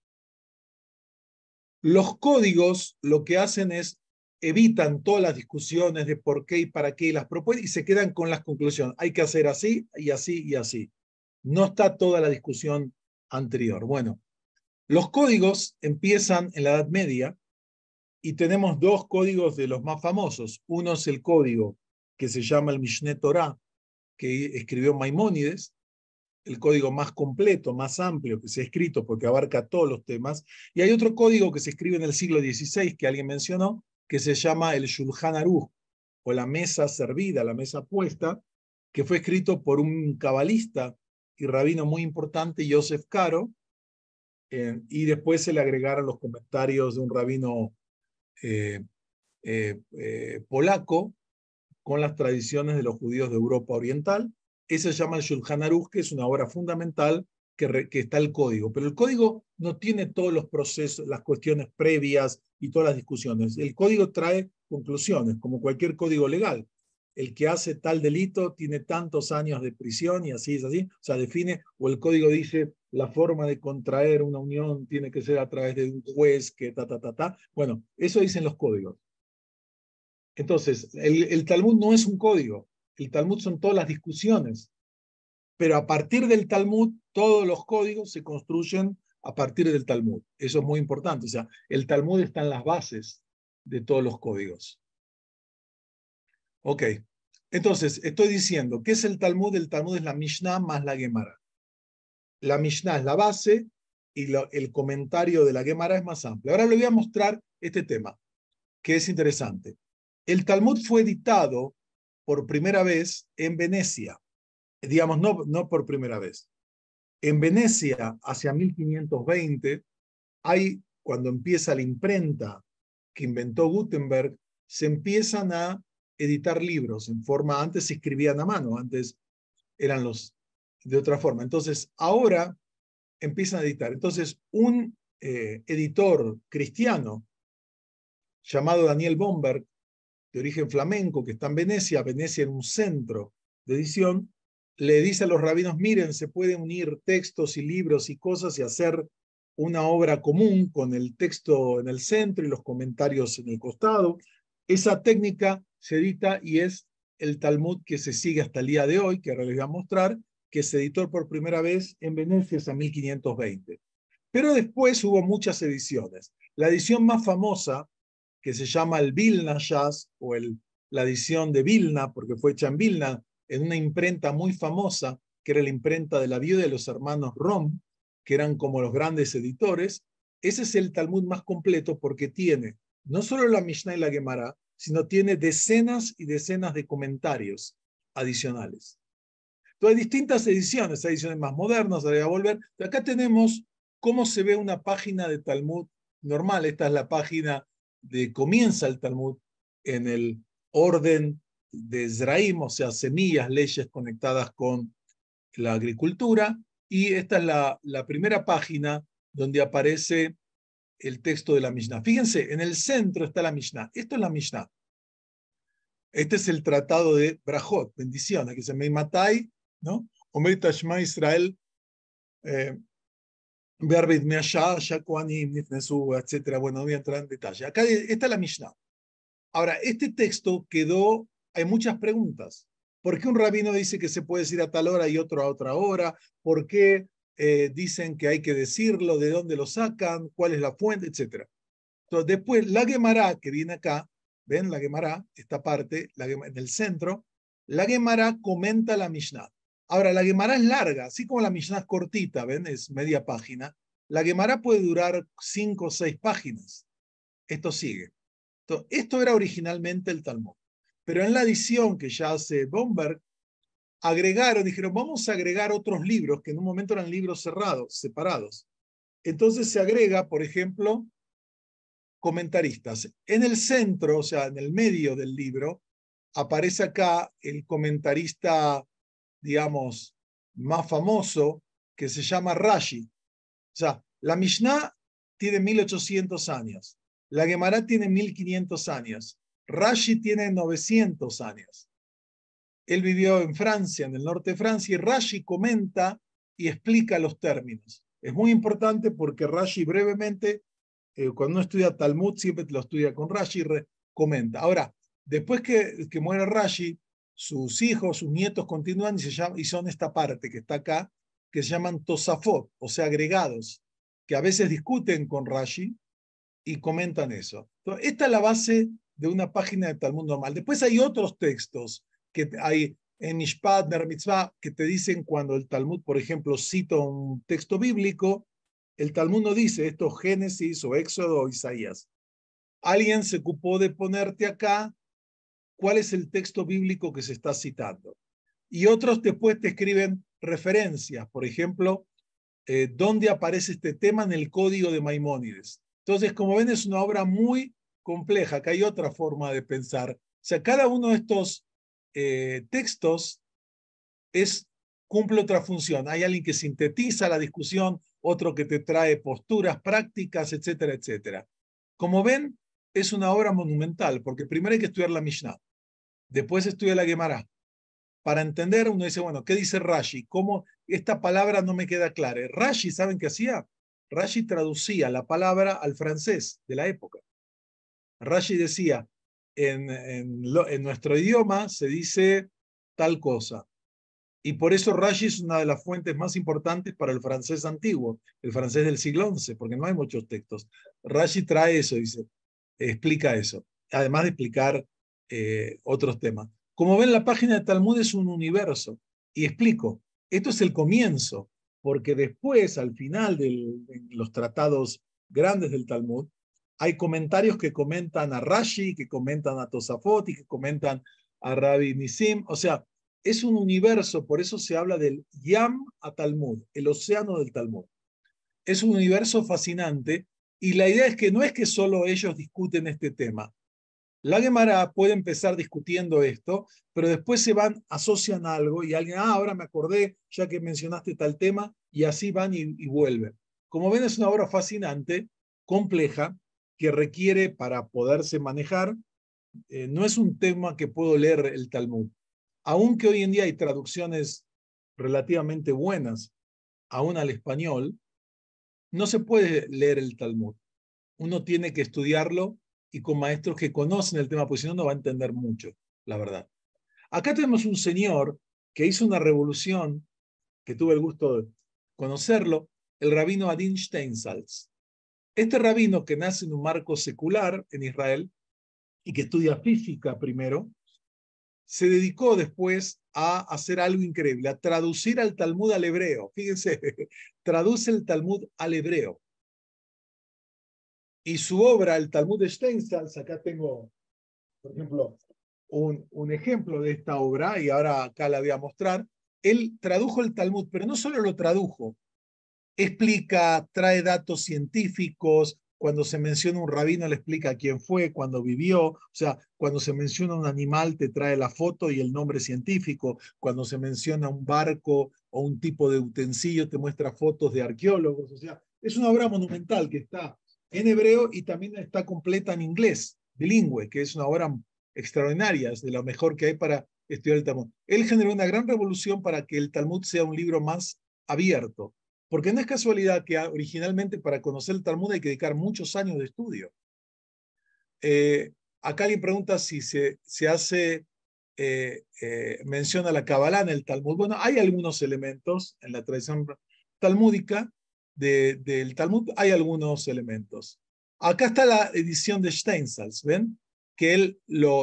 Los códigos lo que hacen es evitan todas las discusiones de por qué y para qué y las propuestas y se quedan con las conclusiones. Hay que hacer así y así y así. No está toda la discusión anterior. Bueno, los códigos empiezan en la Edad Media y tenemos dos códigos de los más famosos. Uno es el código que se llama el Mishneh Torah, que escribió Maimónides, el código más completo, más amplio que se ha escrito porque abarca todos los temas. Y hay otro código que se escribe en el siglo XVI, que alguien mencionó, que se llama el Shulchan Aruch, o la mesa servida, la mesa puesta, que fue escrito por un cabalista y rabino muy importante, Yosef Karo, y después se le agregaron los comentarios de un rabino eh, polaco con las tradiciones de los judíos de Europa Oriental. Ese se llama el Shulchan Aruch, que es una obra fundamental que está el código. Pero el código no tiene todos los procesos, las cuestiones previas y todas las discusiones. El código trae conclusiones, como cualquier código legal. El que hace tal delito tiene tantos años de prisión y así es así. O sea, define, o el código dice la forma de contraer una unión tiene que ser a través de un juez que ta, ta, ta, ta. Bueno, eso dicen los códigos. Entonces, el Talmud no es un código, el Talmud son todas las discusiones, pero a partir del Talmud todos los códigos se construyen a partir del Talmud. Eso es muy importante, o sea, el Talmud está en las bases de todos los códigos. Ok, entonces estoy diciendo, ¿qué es el Talmud? El Talmud es la Mishnah más la Gemara. La Mishnah es la base y el comentario de la Gemara es más amplio. Ahora le voy a mostrar este tema, que es interesante. El Talmud fue editado por primera vez en Venecia, digamos, no por primera vez. En Venecia, hacia 1520, cuando empieza la imprenta que inventó Gutenberg, se empiezan a editar libros en forma, antes se escribían a mano, antes eran los de otra forma. Entonces, ahora empiezan a editar. Entonces, un editor cristiano llamado Daniel Bomberg, de origen flamenco, que está en Venecia en un centro de edición, le dice a los rabinos, miren, se pueden unir textos y libros y cosas y hacer una obra común con el texto en el centro y los comentarios en el costado. Esa técnica se edita y es el Talmud que se sigue hasta el día de hoy, que ahora les voy a mostrar, que se editó por primera vez en Venecia en 1520. Pero después hubo muchas ediciones. La edición más famosa, que se llama el Vilna Jazz, o la edición de Vilna, porque fue hecha en Vilna, en una imprenta muy famosa, que era la imprenta de la viuda de los hermanos Rom, que eran como los grandes editores. Ese es el Talmud más completo porque tiene no solo la Mishnah y la Gemara, sino tiene decenas y decenas de comentarios adicionales. Entonces hay distintas ediciones, hay ediciones más modernas, ahora voy a volver. Acá tenemos cómo se ve una página de Talmud normal. Esta es la página comienza el Talmud en el orden de Zraim, o sea, semillas, leyes conectadas con la agricultura, y esta es la primera página donde aparece el texto de la Mishnah. Fíjense, en el centro está la Mishnah. Esto es la Mishnah. Este es el tratado de Brajot, bendición, aquí se me matai, ¿no? Omer Tashma Israel, etcétera. Bueno, no voy a entrar en detalle. Acá está la Mishnah. Ahora, este texto quedó, hay muchas preguntas. ¿Por qué un rabino dice que se puede decir a tal hora y otro a otra hora? ¿Por qué dicen que hay que decirlo? ¿De dónde lo sacan? ¿Cuál es la fuente? Etcétera. Entonces, después, la Gemara, que viene acá, ¿ven la Gemara? Esta parte, en el centro, la Gemara comenta la Mishnah. Ahora, la Gemara es larga, así como la Mishnah es cortita, ¿ven? Es media página. La Gemara puede durar 5 o 6 páginas. Esto sigue. Entonces, esto era originalmente el Talmud. Pero en la edición que ya hace Bomberg, dijeron, vamos a agregar otros libros que en un momento eran libros cerrados, separados. Entonces se agrega, por ejemplo, comentaristas. En el centro, o sea, en el medio del libro, aparece acá el comentarista, digamos, más famoso, que se llama Rashi. O sea, la Mishnah tiene 1800 años, la Gemara tiene 1500 años, Rashi tiene 900 años. Él vivió en Francia, en el norte de Francia, y Rashi comenta y explica los términos. Es muy importante porque Rashi brevemente, cuando uno estudia Talmud, siempre lo estudia con Rashi, comenta. Ahora, después que muere Rashi, sus hijos, sus nietos continúan y son esta parte que está acá, que se llaman Tosafot, o sea, agregados, que a veces discuten con Rashi y comentan eso. Entonces, esta es la base de una página de Talmud normal. Después hay otros textos que hay en Mishpat, Ner Mitzvah, que te dicen cuando el Talmud, por ejemplo, cita un texto bíblico, el Talmud no dice esto Génesis o Éxodo o Isaías. Alguien se ocupó de ponerte acá cuál es el texto bíblico que se está citando. Y otros después te escriben referencias, por ejemplo, dónde aparece este tema en el código de Maimónides. Entonces, como ven, es una obra muy compleja, que hay otra forma de pensar. O sea, cada uno de estos textos cumple otra función. Hay alguien que sintetiza la discusión, otro que te trae posturas prácticas, etcétera, etcétera. Como ven, es una obra monumental, porque primero hay que estudiar la Mishnah, después estudia la Gemara. Para entender, uno dice, bueno, ¿qué dice Rashi? ¿Cómo esta palabra no me queda clara? Rashi, ¿saben qué hacía? Rashi traducía la palabra al francés de la época. Rashi decía, en nuestro idioma se dice tal cosa. Y por eso Rashi es una de las fuentes más importantes para el francés antiguo, el francés del siglo XI, porque no hay muchos textos. Rashi trae eso, dice, explica eso, además de explicar otros temas. Como ven, la página de Talmud es un universo. Y explico, esto es el comienzo, porque después, al final de los tratados grandes del Talmud, hay comentarios que comentan a Rashi, que comentan a Tosafot y que comentan a Rabbi Nisim. O sea, es un universo, por eso se habla del Yam a Talmud, el océano del Talmud. Es un universo fascinante y la idea es que no es que solo ellos discuten este tema. La Gemara puede empezar discutiendo esto, pero después se van, asocian algo y alguien, ahora me acordé, ya que mencionaste tal tema, y así van y vuelven. Como ven, es una obra fascinante, compleja, que requiere para poderse manejar. No es un tema que puedo leer el Talmud. Aunque hoy en día hay traducciones relativamente buenas, aún al español, no se puede leer el Talmud. Uno tiene que estudiarlo y con maestros que conocen el tema, porque si no, no va a entender mucho, la verdad. Acá tenemos un señor que hizo una revolución, que tuve el gusto de conocerlo, el rabino Adin Steinsaltz. Este rabino que nace en un marco secular en Israel y que estudia física primero, se dedicó después a hacer algo increíble, a traducir al Talmud al hebreo. Fíjense, traduce el Talmud al hebreo. Y su obra, el Talmud de Steinsaltz, acá tengo, por ejemplo, un ejemplo de esta obra, y ahora acá la voy a mostrar. Él tradujo el Talmud, pero no solo lo tradujo, explica, trae datos científicos, cuando se menciona un rabino le explica quién fue, cuándo vivió, o sea, cuando se menciona un animal te trae la foto y el nombre científico, cuando se menciona un barco o un tipo de utensilio te muestra fotos de arqueólogos, o sea, es una obra monumental que está en hebreo y también está completa en inglés, bilingüe, que es una obra extraordinaria, es de lo mejor que hay para estudiar el Talmud. Él generó una gran revolución para que el Talmud sea un libro más abierto, porque no es casualidad que originalmente para conocer el Talmud hay que dedicar muchos años de estudio. Acá alguien pregunta si se hace mención a la Kabbalah en el Talmud. Bueno, hay algunos elementos en la tradición talmúdica del Talmud, hay algunos elementos. Acá está la edición de Steinsaltz, ¿ven? Que él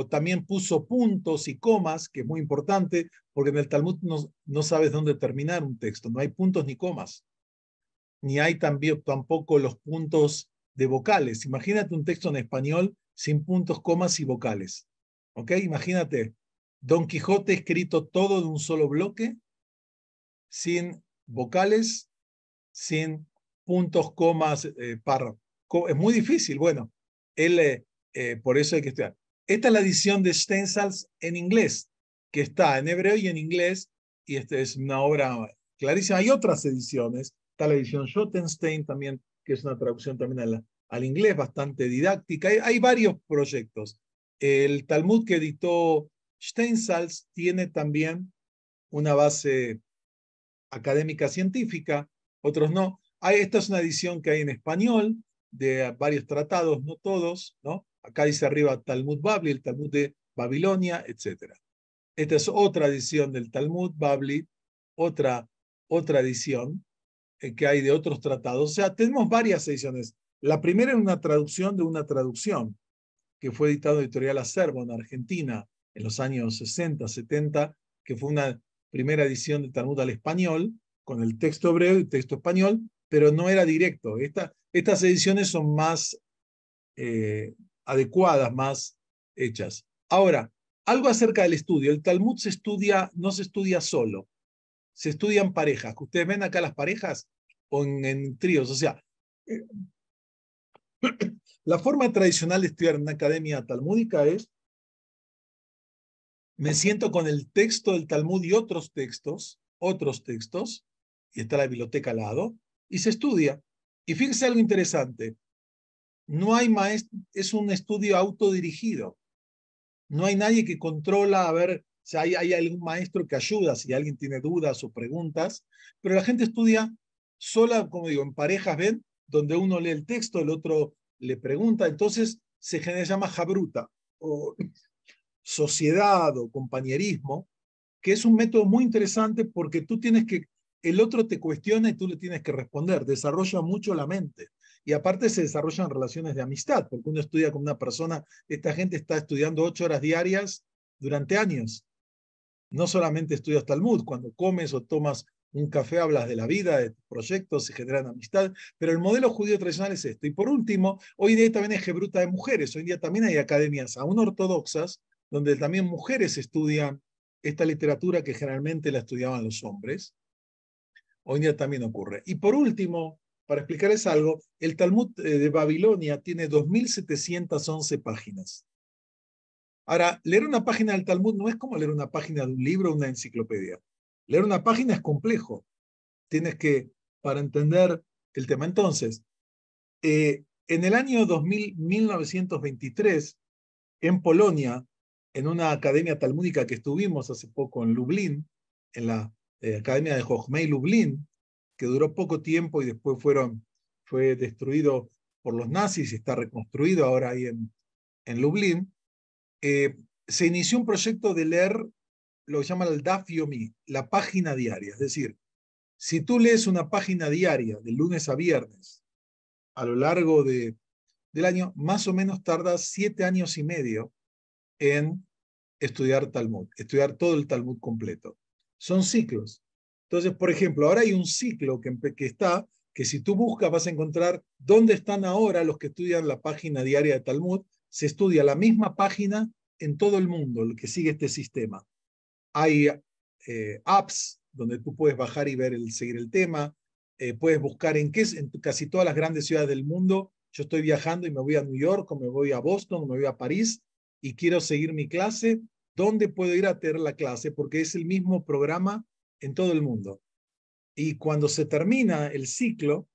también puso puntos y comas, que es muy importante, porque en el Talmud no sabes dónde terminar un texto, no hay puntos ni comas, ni hay tampoco los puntos de vocales. Imagínate un texto en español sin puntos, comas y vocales. ¿Ok? Imagínate Don Quijote escrito todo de un solo bloque, sin vocales, sin puntos, comas, párrafos. Es muy difícil. Bueno, por eso hay que estudiar. Esta es la edición de Steinsaltz en inglés, que está en hebreo y en inglés, y esta es una obra clarísima. Hay otras ediciones, está la edición Schottenstein también, que es una traducción también al inglés, bastante didáctica. Hay varios proyectos. El Talmud que editó Steinsaltz tiene también una base académica científica, otros no. Esta es una edición que hay en español de varios tratados, no todos, ¿no? Acá dice arriba Talmud Babli, el Talmud de Babilonia, etc. Esta es otra edición del Talmud Babli, otra edición que hay de otros tratados. O sea, tenemos varias ediciones. La primera es una traducción de una traducción, que fue editado en Editorial Acervo en Argentina en los años 60, 70, que fue una primera edición de Talmud al español, con el texto hebreo y texto español, pero no era directo. Estas ediciones son más adecuadas, más hechas. Ahora, Algo acerca del estudio. El Talmud se estudia, no se estudia solo, se estudian parejas. Ustedes ven acá las parejas o en tríos. O sea, eh, la forma tradicional de estudiar en una academia talmúdica es, me siento con el texto del Talmud y otros textos, y está la biblioteca al lado, y se estudia. Y fíjense algo interesante, no hay maestro, es un estudio autodirigido. No hay nadie que controla, a ver, o sea, hay algún maestro que ayuda si alguien tiene dudas o preguntas, pero la gente estudia sola, como digo, en parejas, ¿ven? Donde uno lee el texto, el otro le pregunta, entonces se llama jabruta, o sociedad o compañerismo, que es un método muy interesante porque tú tienes que, el otro te cuestiona y tú le tienes que responder, desarrolla mucho la mente. Y aparte se desarrollan relaciones de amistad, porque uno estudia con una persona, esta gente está estudiando 8 horas diarias durante años. No solamente estudias Talmud, cuando comes o tomas un café hablas de la vida, de tus proyectos, se generan amistad, pero el modelo judío tradicional es esto. Y por último, hoy en día también hay Gebruta de mujeres, hoy en día también hay academias aún ortodoxas, donde también mujeres estudian esta literatura que generalmente la estudiaban los hombres. Hoy en día también ocurre. Y por último, para explicarles algo, el Talmud de Babilonia tiene 2.711 páginas. Ahora, leer una página del Talmud no es como leer una página de un libro o una enciclopedia. Leer una página es complejo. Tienes que, para entender el tema. Entonces, en el año 1923, en Polonia, en una academia talmúdica que estuvimos hace poco en Lublin, en la Academia de Jochmei Lublin, que duró poco tiempo y después fue destruido por los nazis y está reconstruido ahora ahí en Lublin, se inició un proyecto de leer lo que llaman el Daf Yomi, la página diaria. Es decir, si tú lees una página diaria de lunes a viernes a lo largo del año, más o menos tardas 7 años y medio en estudiar Talmud, estudiar todo el Talmud completo. Son ciclos. Entonces, por ejemplo, ahora hay un ciclo que si tú buscas vas a encontrar dónde están ahora los que estudian la página diaria de Talmud. Se estudia la misma página en todo el mundo, el que sigue este sistema. Hay apps donde tú puedes bajar y seguir el tema. Puedes buscar en casi todas las grandes ciudades del mundo. Yo estoy viajando y me voy a New York, o me voy a Boston, o me voy a París y quiero seguir mi clase. ¿Dónde puedo ir a tener la clase? Porque es el mismo programa en todo el mundo. Y cuando se termina el ciclo,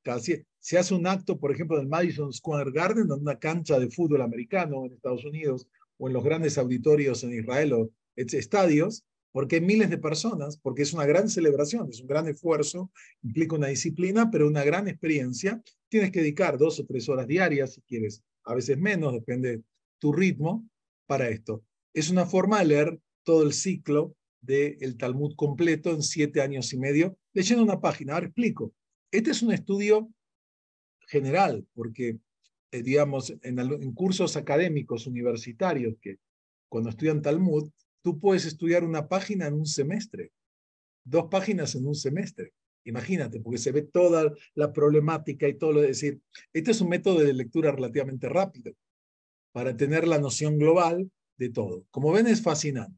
casi, se hace un acto, por ejemplo, en el Madison Square Garden, en una cancha de fútbol americano en Estados Unidos, o en los grandes auditorios en Israel, o estadios, porque hay miles de personas, porque es una gran celebración, es un gran esfuerzo, implica una disciplina, pero una gran experiencia. Tienes que dedicar 2 o 3 horas diarias, si quieres, a veces menos, depende tu ritmo, para esto. Es una forma de leer todo el ciclo del Talmud completo en 7 años y medio, leyendo una página. Ahora explico. Este es un estudio general, porque, digamos, en cursos académicos universitarios, que cuando estudian Talmud, tú puedes estudiar una página en un semestre, 2 páginas en un semestre. Imagínate, porque se ve toda la problemática y todo lo de decir. Este es un método de lectura relativamente rápido para tener la noción global de todo. Como ven, es fascinante.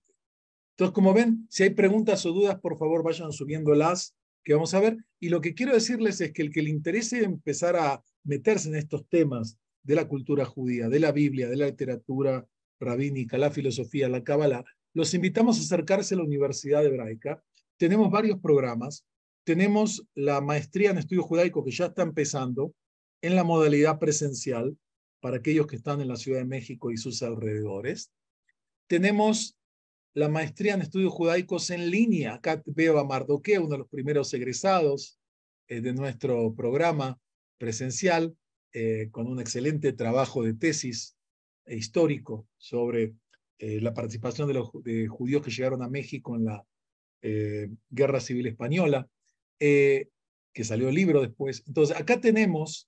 Entonces, como ven, si hay preguntas o dudas, por favor, vayan subiéndolas, que vamos a ver. Y lo que quiero decirles es que el que le interese empezar a meterse en estos temas de la cultura judía, de la Biblia, de la literatura rabínica, la filosofía, la cábala, los invitamos a acercarse a la Universidad Hebraica. Tenemos varios programas. Tenemos la maestría en estudio judaico que ya está empezando en la modalidad presencial para aquellos que están en la Ciudad de México y sus alrededores. Tenemos la maestría en estudios judaicos en línea. Acá veo a Mardoqueo, uno de los primeros egresados de nuestro programa presencial, con un excelente trabajo de tesis histórico sobre la participación de judíos que llegaron a México en la Guerra Civil Española, que salió el libro después. Entonces, acá tenemos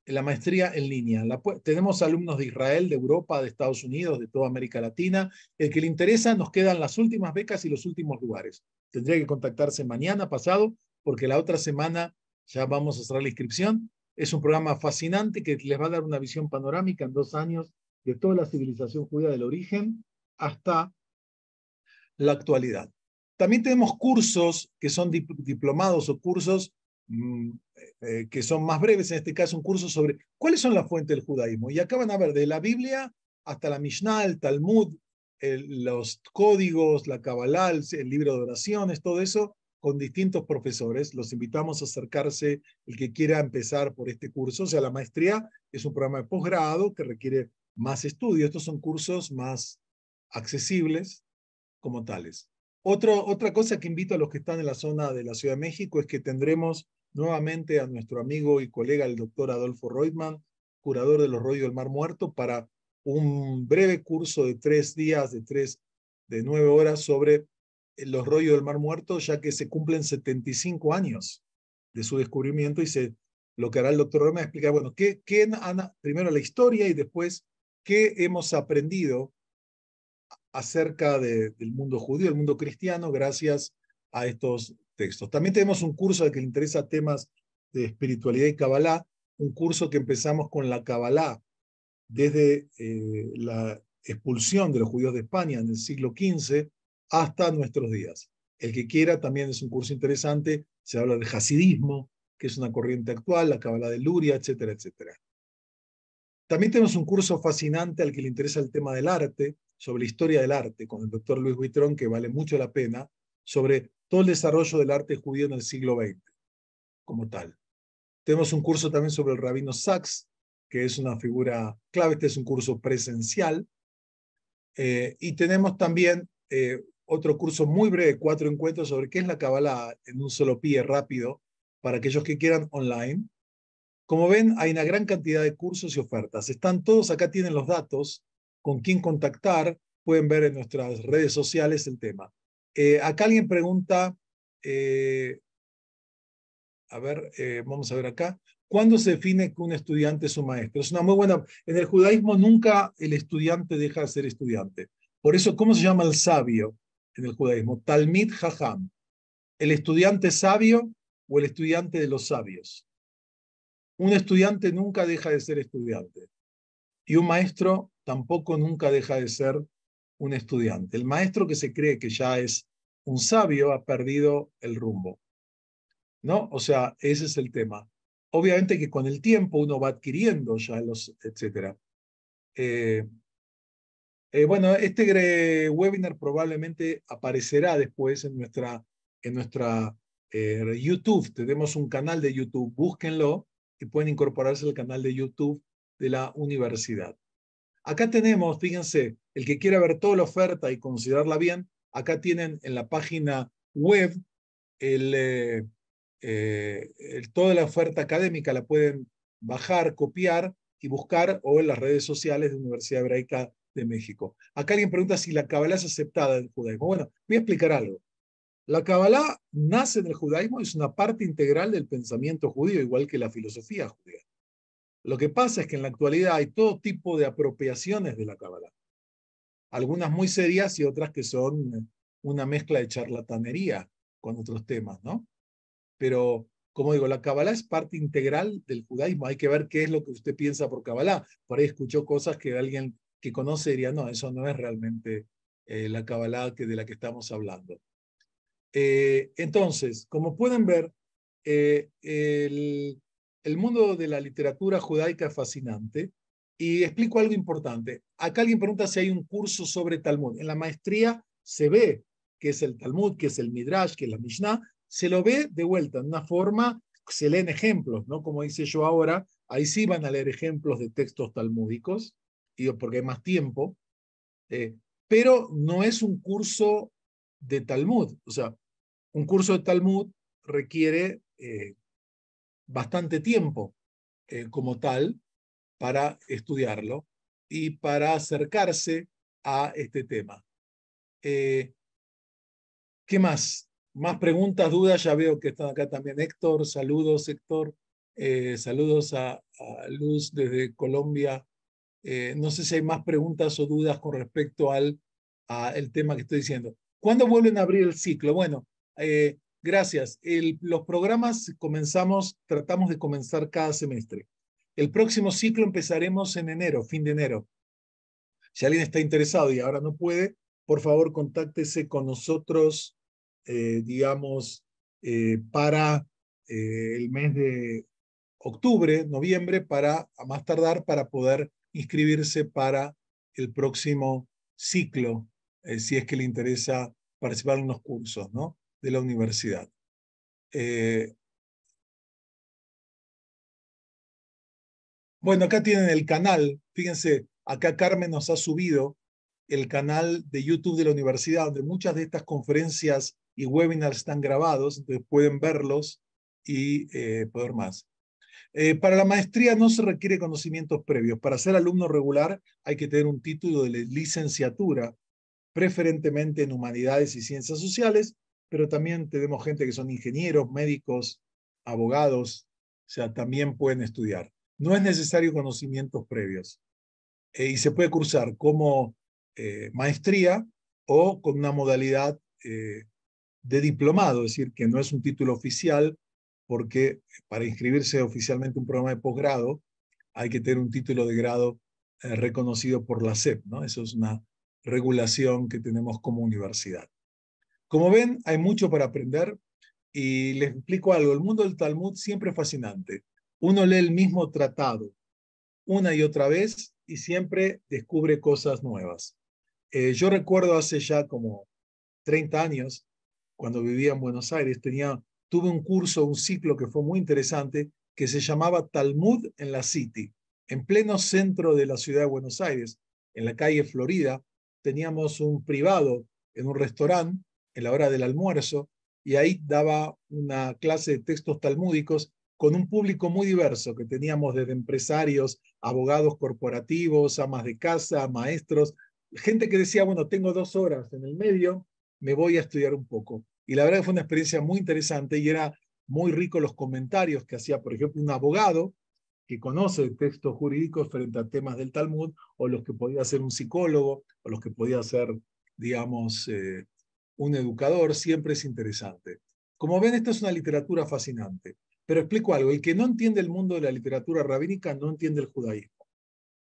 la maestría en línea. Tenemos alumnos de Israel, de Europa, de Estados Unidos, de toda América Latina. El que le interesa, nos quedan las últimas becas y los últimos lugares. Tendría que contactarse mañana, pasado, porque la otra semana ya vamos a cerrar la inscripción. Es un programa fascinante que les va a dar una visión panorámica en 2 años de toda la civilización judía del origen hasta la actualidad. También tenemos cursos que son diplomados o cursos que son más breves, en este caso un curso sobre cuáles son las fuentes del judaísmo. Y acá van a ver de la Biblia hasta la Mishnah, el Talmud, los códigos, la Kabbalah, el libro de oraciones, todo eso con distintos profesores. Los invitamos a acercarse el que quiera empezar por este curso. O sea, la maestría es un programa de posgrado que requiere más estudio. Estos son cursos más accesibles como tales. Otra cosa que invito a los que están en la zona de la Ciudad de México es que tendremos nuevamente a nuestro amigo y colega, el doctor Adolfo Reutemann, curador de los rollos del Mar Muerto, para un breve curso de 3 días, de 9 horas sobre los rollos del Mar Muerto, ya que se cumplen 75 años de su descubrimiento y lo que hará el doctor Reutemann es explicar, bueno, primero la historia y después qué hemos aprendido acerca del mundo judío, el mundo cristiano, gracias a estos textos. También tenemos un curso al que le interesa temas de espiritualidad y Kabbalah, un curso que empezamos con la Kabbalah desde la expulsión de los judíos de España en el siglo XV hasta nuestros días. El que quiera también es un curso interesante, se habla del hasidismo, que es una corriente actual, la Kabbalah de Luria, etcétera, etcétera. También tenemos un curso fascinante al que le interesa el tema del arte, sobre la historia del arte, con el doctor Luis Buitrón, que vale mucho la pena, sobre todo el desarrollo del arte judío en el siglo XX, como tal. Tenemos un curso también sobre el rabino Sachs, que es una figura clave. Este es un curso presencial. Y tenemos también otro curso muy breve, 4 encuentros sobre qué es la Kabbalah en un solo pie rápido, para aquellos que quieran online. Como ven, hay una gran cantidad de cursos y ofertas. Están todos, acá tienen los datos, con quién contactar, pueden ver en nuestras redes sociales el tema. Acá alguien pregunta, vamos a ver acá, ¿cuándo se define que un estudiante es un maestro? Es una muy buena, en el judaísmo nunca el estudiante deja de ser estudiante. Por eso, ¿cómo se llama el sabio en el judaísmo? Talmid Jajam. ¿El estudiante sabio o el estudiante de los sabios? Un estudiante nunca deja de ser estudiante y un maestro tampoco nunca deja de ser un estudiante. El maestro que se cree que ya es un sabio ha perdido el rumbo, ¿no? O sea, ese es el tema. Obviamente que con el tiempo uno va adquiriendo ya etcétera. Bueno, este webinar probablemente aparecerá después en nuestra YouTube. Tenemos un canal de YouTube, búsquenlo y pueden incorporarse al canal de YouTube de la universidad. Acá tenemos, fíjense, el que quiera ver toda la oferta y considerarla bien, acá tienen en la página web toda la oferta académica, la pueden bajar, copiar y buscar, o en las redes sociales de Universidad Hebraica de México. Acá alguien pregunta si la Kabbalah es aceptada en el judaísmo. Bueno, voy a explicar algo. La Kabbalah nace en el judaísmo, es una parte integral del pensamiento judío, igual que la filosofía judía. Lo que pasa es que en la actualidad hay todo tipo de apropiaciones de la Kabbalah. Algunas muy serias y otras que son una mezcla de charlatanería con otros temas, ¿no? Pero, como digo, la Kabbalah es parte integral del judaísmo. Hay que ver qué es lo que usted piensa por Kabbalah. Por ahí escuchó cosas que alguien que conoce diría, no, eso no es realmente la Kabbalah de la que estamos hablando. Entonces, como pueden ver, el mundo de la literatura judaica es fascinante. Y explico algo importante. Acá alguien pregunta si hay un curso sobre Talmud. En la maestría se ve qué es el Talmud, qué es el Midrash, qué es la Mishnah. Se lo ve de vuelta en una forma, se leen ejemplos, ¿no? Como dice yo ahora, ahí sí van a leer ejemplos de textos talmúdicos, porque hay más tiempo, pero no es un curso de Talmud. O sea, un curso de Talmud requiere bastante tiempo como tal para estudiarlo y para acercarse a este tema. ¿Qué más? Más preguntas, dudas. Ya veo que están acá también Héctor. Saludos, Héctor. Saludos a Luz desde Colombia. No sé si hay más preguntas o dudas con respecto al tema que estoy diciendo. ¿Cuándo vuelven a abrir el ciclo? Bueno, gracias. Los programas tratamos de comenzar cada semestre. El próximo ciclo empezaremos en enero, fin de enero. Si alguien está interesado y ahora no puede, por favor contáctese con nosotros, digamos, para el mes de octubre, noviembre, para a más tardar, para poder inscribirse para el próximo ciclo, si es que le interesa participar en unos cursos, ¿no?, de la universidad. Bueno, acá tienen el canal. Fíjense, acá Carmen nos ha subido el canal de YouTube de la universidad, donde muchas de estas conferencias y webinars están grabados, entonces pueden verlos y poder más. Para la maestría no se requiere conocimientos previos. Para ser alumno regular hay que tener un título de licenciatura, preferentemente en humanidades y ciencias sociales, pero también tenemos gente que son ingenieros, médicos, abogados, o sea, también pueden estudiar. No es necesario conocimientos previos. Y se puede cursar como maestría o con una modalidad de diplomado, es decir, que no es un título oficial, porque para inscribirse oficialmente en un programa de posgrado hay que tener un título de grado reconocido por la SEP, ¿no? Eso es una regulación que tenemos como universidad. Como ven, hay mucho para aprender y les explico algo. El mundo del Talmud siempre es fascinante. Uno lee el mismo tratado una y otra vez y siempre descubre cosas nuevas. Yo recuerdo hace ya como 30 años, cuando vivía en Buenos Aires, tuve un curso, un ciclo que fue muy interesante, que se llamaba Talmud en la City, en pleno centro de la ciudad de Buenos Aires, en la calle Florida. Teníamos un privado en un restaurante en la hora del almuerzo y ahí daba una clase de textos talmúdicos con un público muy diverso, que teníamos desde empresarios, abogados corporativos, amas de casa, maestros, gente que decía, bueno, tengo 2 horas en el medio, me voy a estudiar un poco. Y la verdad que fue una experiencia muy interesante y era muy rico los comentarios que hacía, por ejemplo, un abogado que conoce textos jurídicos frente a temas del Talmud, o los que podía ser un psicólogo, o los que podía ser, digamos, un educador. Siempre es interesante. Como ven, esta es una literatura fascinante. Pero explico algo, el que no entiende el mundo de la literatura rabínica no entiende el judaísmo.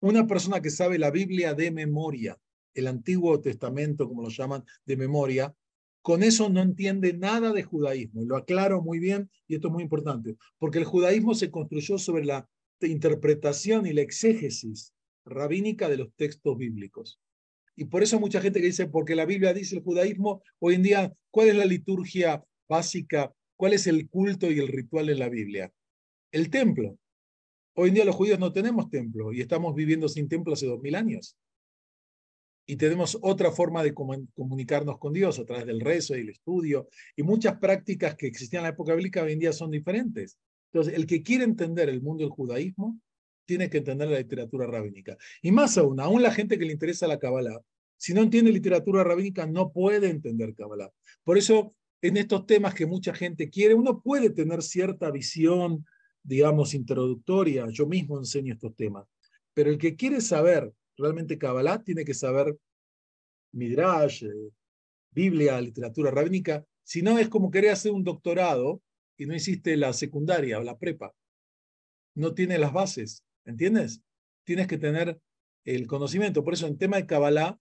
Una persona que sabe la Biblia de memoria, el Antiguo Testamento, como lo llaman, de memoria, con eso no entiende nada de judaísmo. Lo aclaro muy bien y esto es muy importante, porque el judaísmo se construyó sobre la interpretación y la exégesis rabínica de los textos bíblicos. Y por eso mucha gente que dice, porque la Biblia dice el judaísmo, hoy en día, ¿cuál es la liturgia básica? ¿Cuál es el culto y el ritual en la Biblia? El templo. Hoy en día los judíos no tenemos templo y estamos viviendo sin templo hace 2000 años. Y tenemos otra forma de comunicarnos con Dios a través del rezo y el estudio, y muchas prácticas que existían en la época bíblica hoy en día son diferentes. Entonces, el que quiere entender el mundo del judaísmo tiene que entender la literatura rabínica. Y más aún la gente que le interesa la Kabbalah, si no entiende literatura rabínica, no puede entender Kabbalah. Por eso, en estos temas que mucha gente quiere, uno puede tener cierta visión, digamos, introductoria. Yo mismo enseño estos temas. Pero el que quiere saber realmente Kabbalah tiene que saber Midrash, Biblia, literatura rabínica. Si no, es como querer hacer un doctorado y no hiciste la secundaria o la prepa. No tiene las bases, ¿entiendes? Tienes que tener el conocimiento. Por eso, en tema de Kabbalah,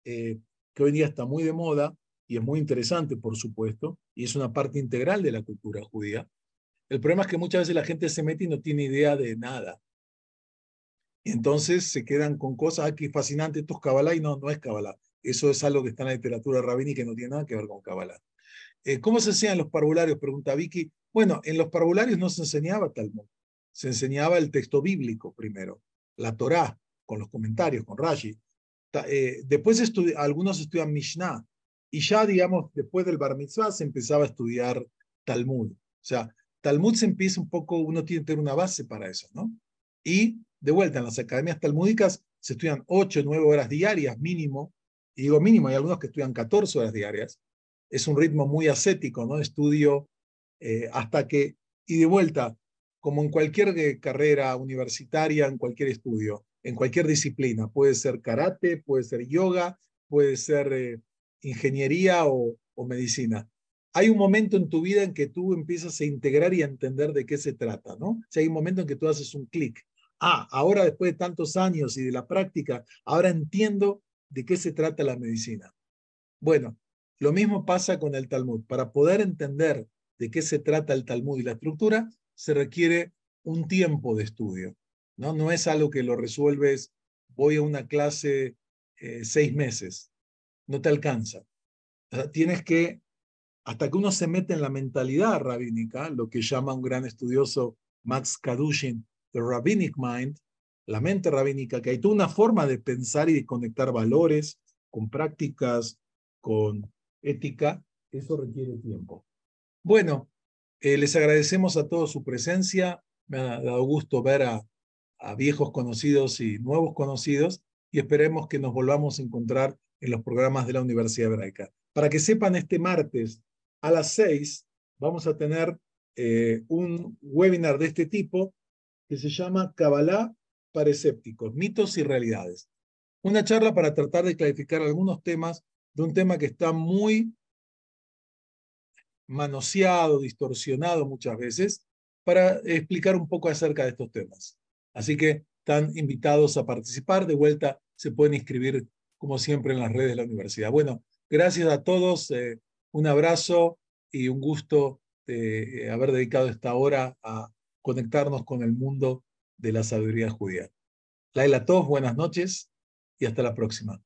que hoy en día está muy de moda y es muy interesante, por supuesto, y es una parte integral de la cultura judía, el problema es que muchas veces la gente se mete y no tiene idea de nada. Y entonces se quedan con cosas, qué fascinante, esto es Kabbalah, y no, no es Kabbalah. Eso es algo que está en la literatura rabínica y que no tiene nada que ver con Kabbalah. ¿Cómo se enseñan los parvularios? Pregunta Vicky. Bueno, en los parvularios no se enseñaba Talmud. Se enseñaba el texto bíblico primero, la Torá, con los comentarios, con Rashi. Después algunos estudian Mishnah. Y ya, digamos, después del Bar Mitzvah se empezaba a estudiar Talmud. O sea, Talmud se empieza un poco, uno tiene que tener una base para eso, ¿no? Y de vuelta, en las academias talmúdicas se estudian 8 o 9 horas diarias mínimo. Y digo mínimo, hay algunos que estudian 14 horas diarias. Es un ritmo muy ascético, ¿no? Estudio hasta que, y de vuelta, como en cualquier carrera universitaria, en cualquier estudio, en cualquier disciplina, puede ser karate, puede ser yoga, puede ser ingeniería o medicina. Hay un momento en tu vida en que tú empiezas a integrar y a entender de qué se trata, ¿no? O sea, hay un momento en que tú haces un clic. Ahora después de tantos años y de la práctica, ahora entiendo de qué se trata la medicina. Bueno, lo mismo pasa con el Talmud. Para poder entender de qué se trata el Talmud y la estructura, se requiere un tiempo de estudio. No, no es algo que lo resuelves, voy a una clase 6 meses, no te alcanza. O sea, tienes que, hasta que uno se mete en la mentalidad rabínica, lo que llama un gran estudioso Max Kadushin, the Rabbinic Mind, la mente rabínica, que hay toda una forma de pensar y de conectar valores con prácticas, con ética, eso requiere tiempo. Bueno, les agradecemos a todos su presencia, me ha dado gusto ver a viejos conocidos y nuevos conocidos y esperemos que nos volvamos a encontrar en los programas de la Universidad Hebraica. Para que sepan, este martes a las 6 vamos a tener un webinar de este tipo que se llama Kabbalah para escépticos, mitos y realidades. Una charla para tratar de clarificar algunos temas de un tema que está muy manoseado, distorsionado muchas veces, para explicar un poco acerca de estos temas. Así que están invitados a participar. De vuelta se pueden inscribir, como siempre, en las redes de la universidad. Bueno, gracias a todos, un abrazo y un gusto de haber dedicado esta hora a conectarnos con el mundo de la sabiduría judía. Laila Tov, buenas noches y hasta la próxima.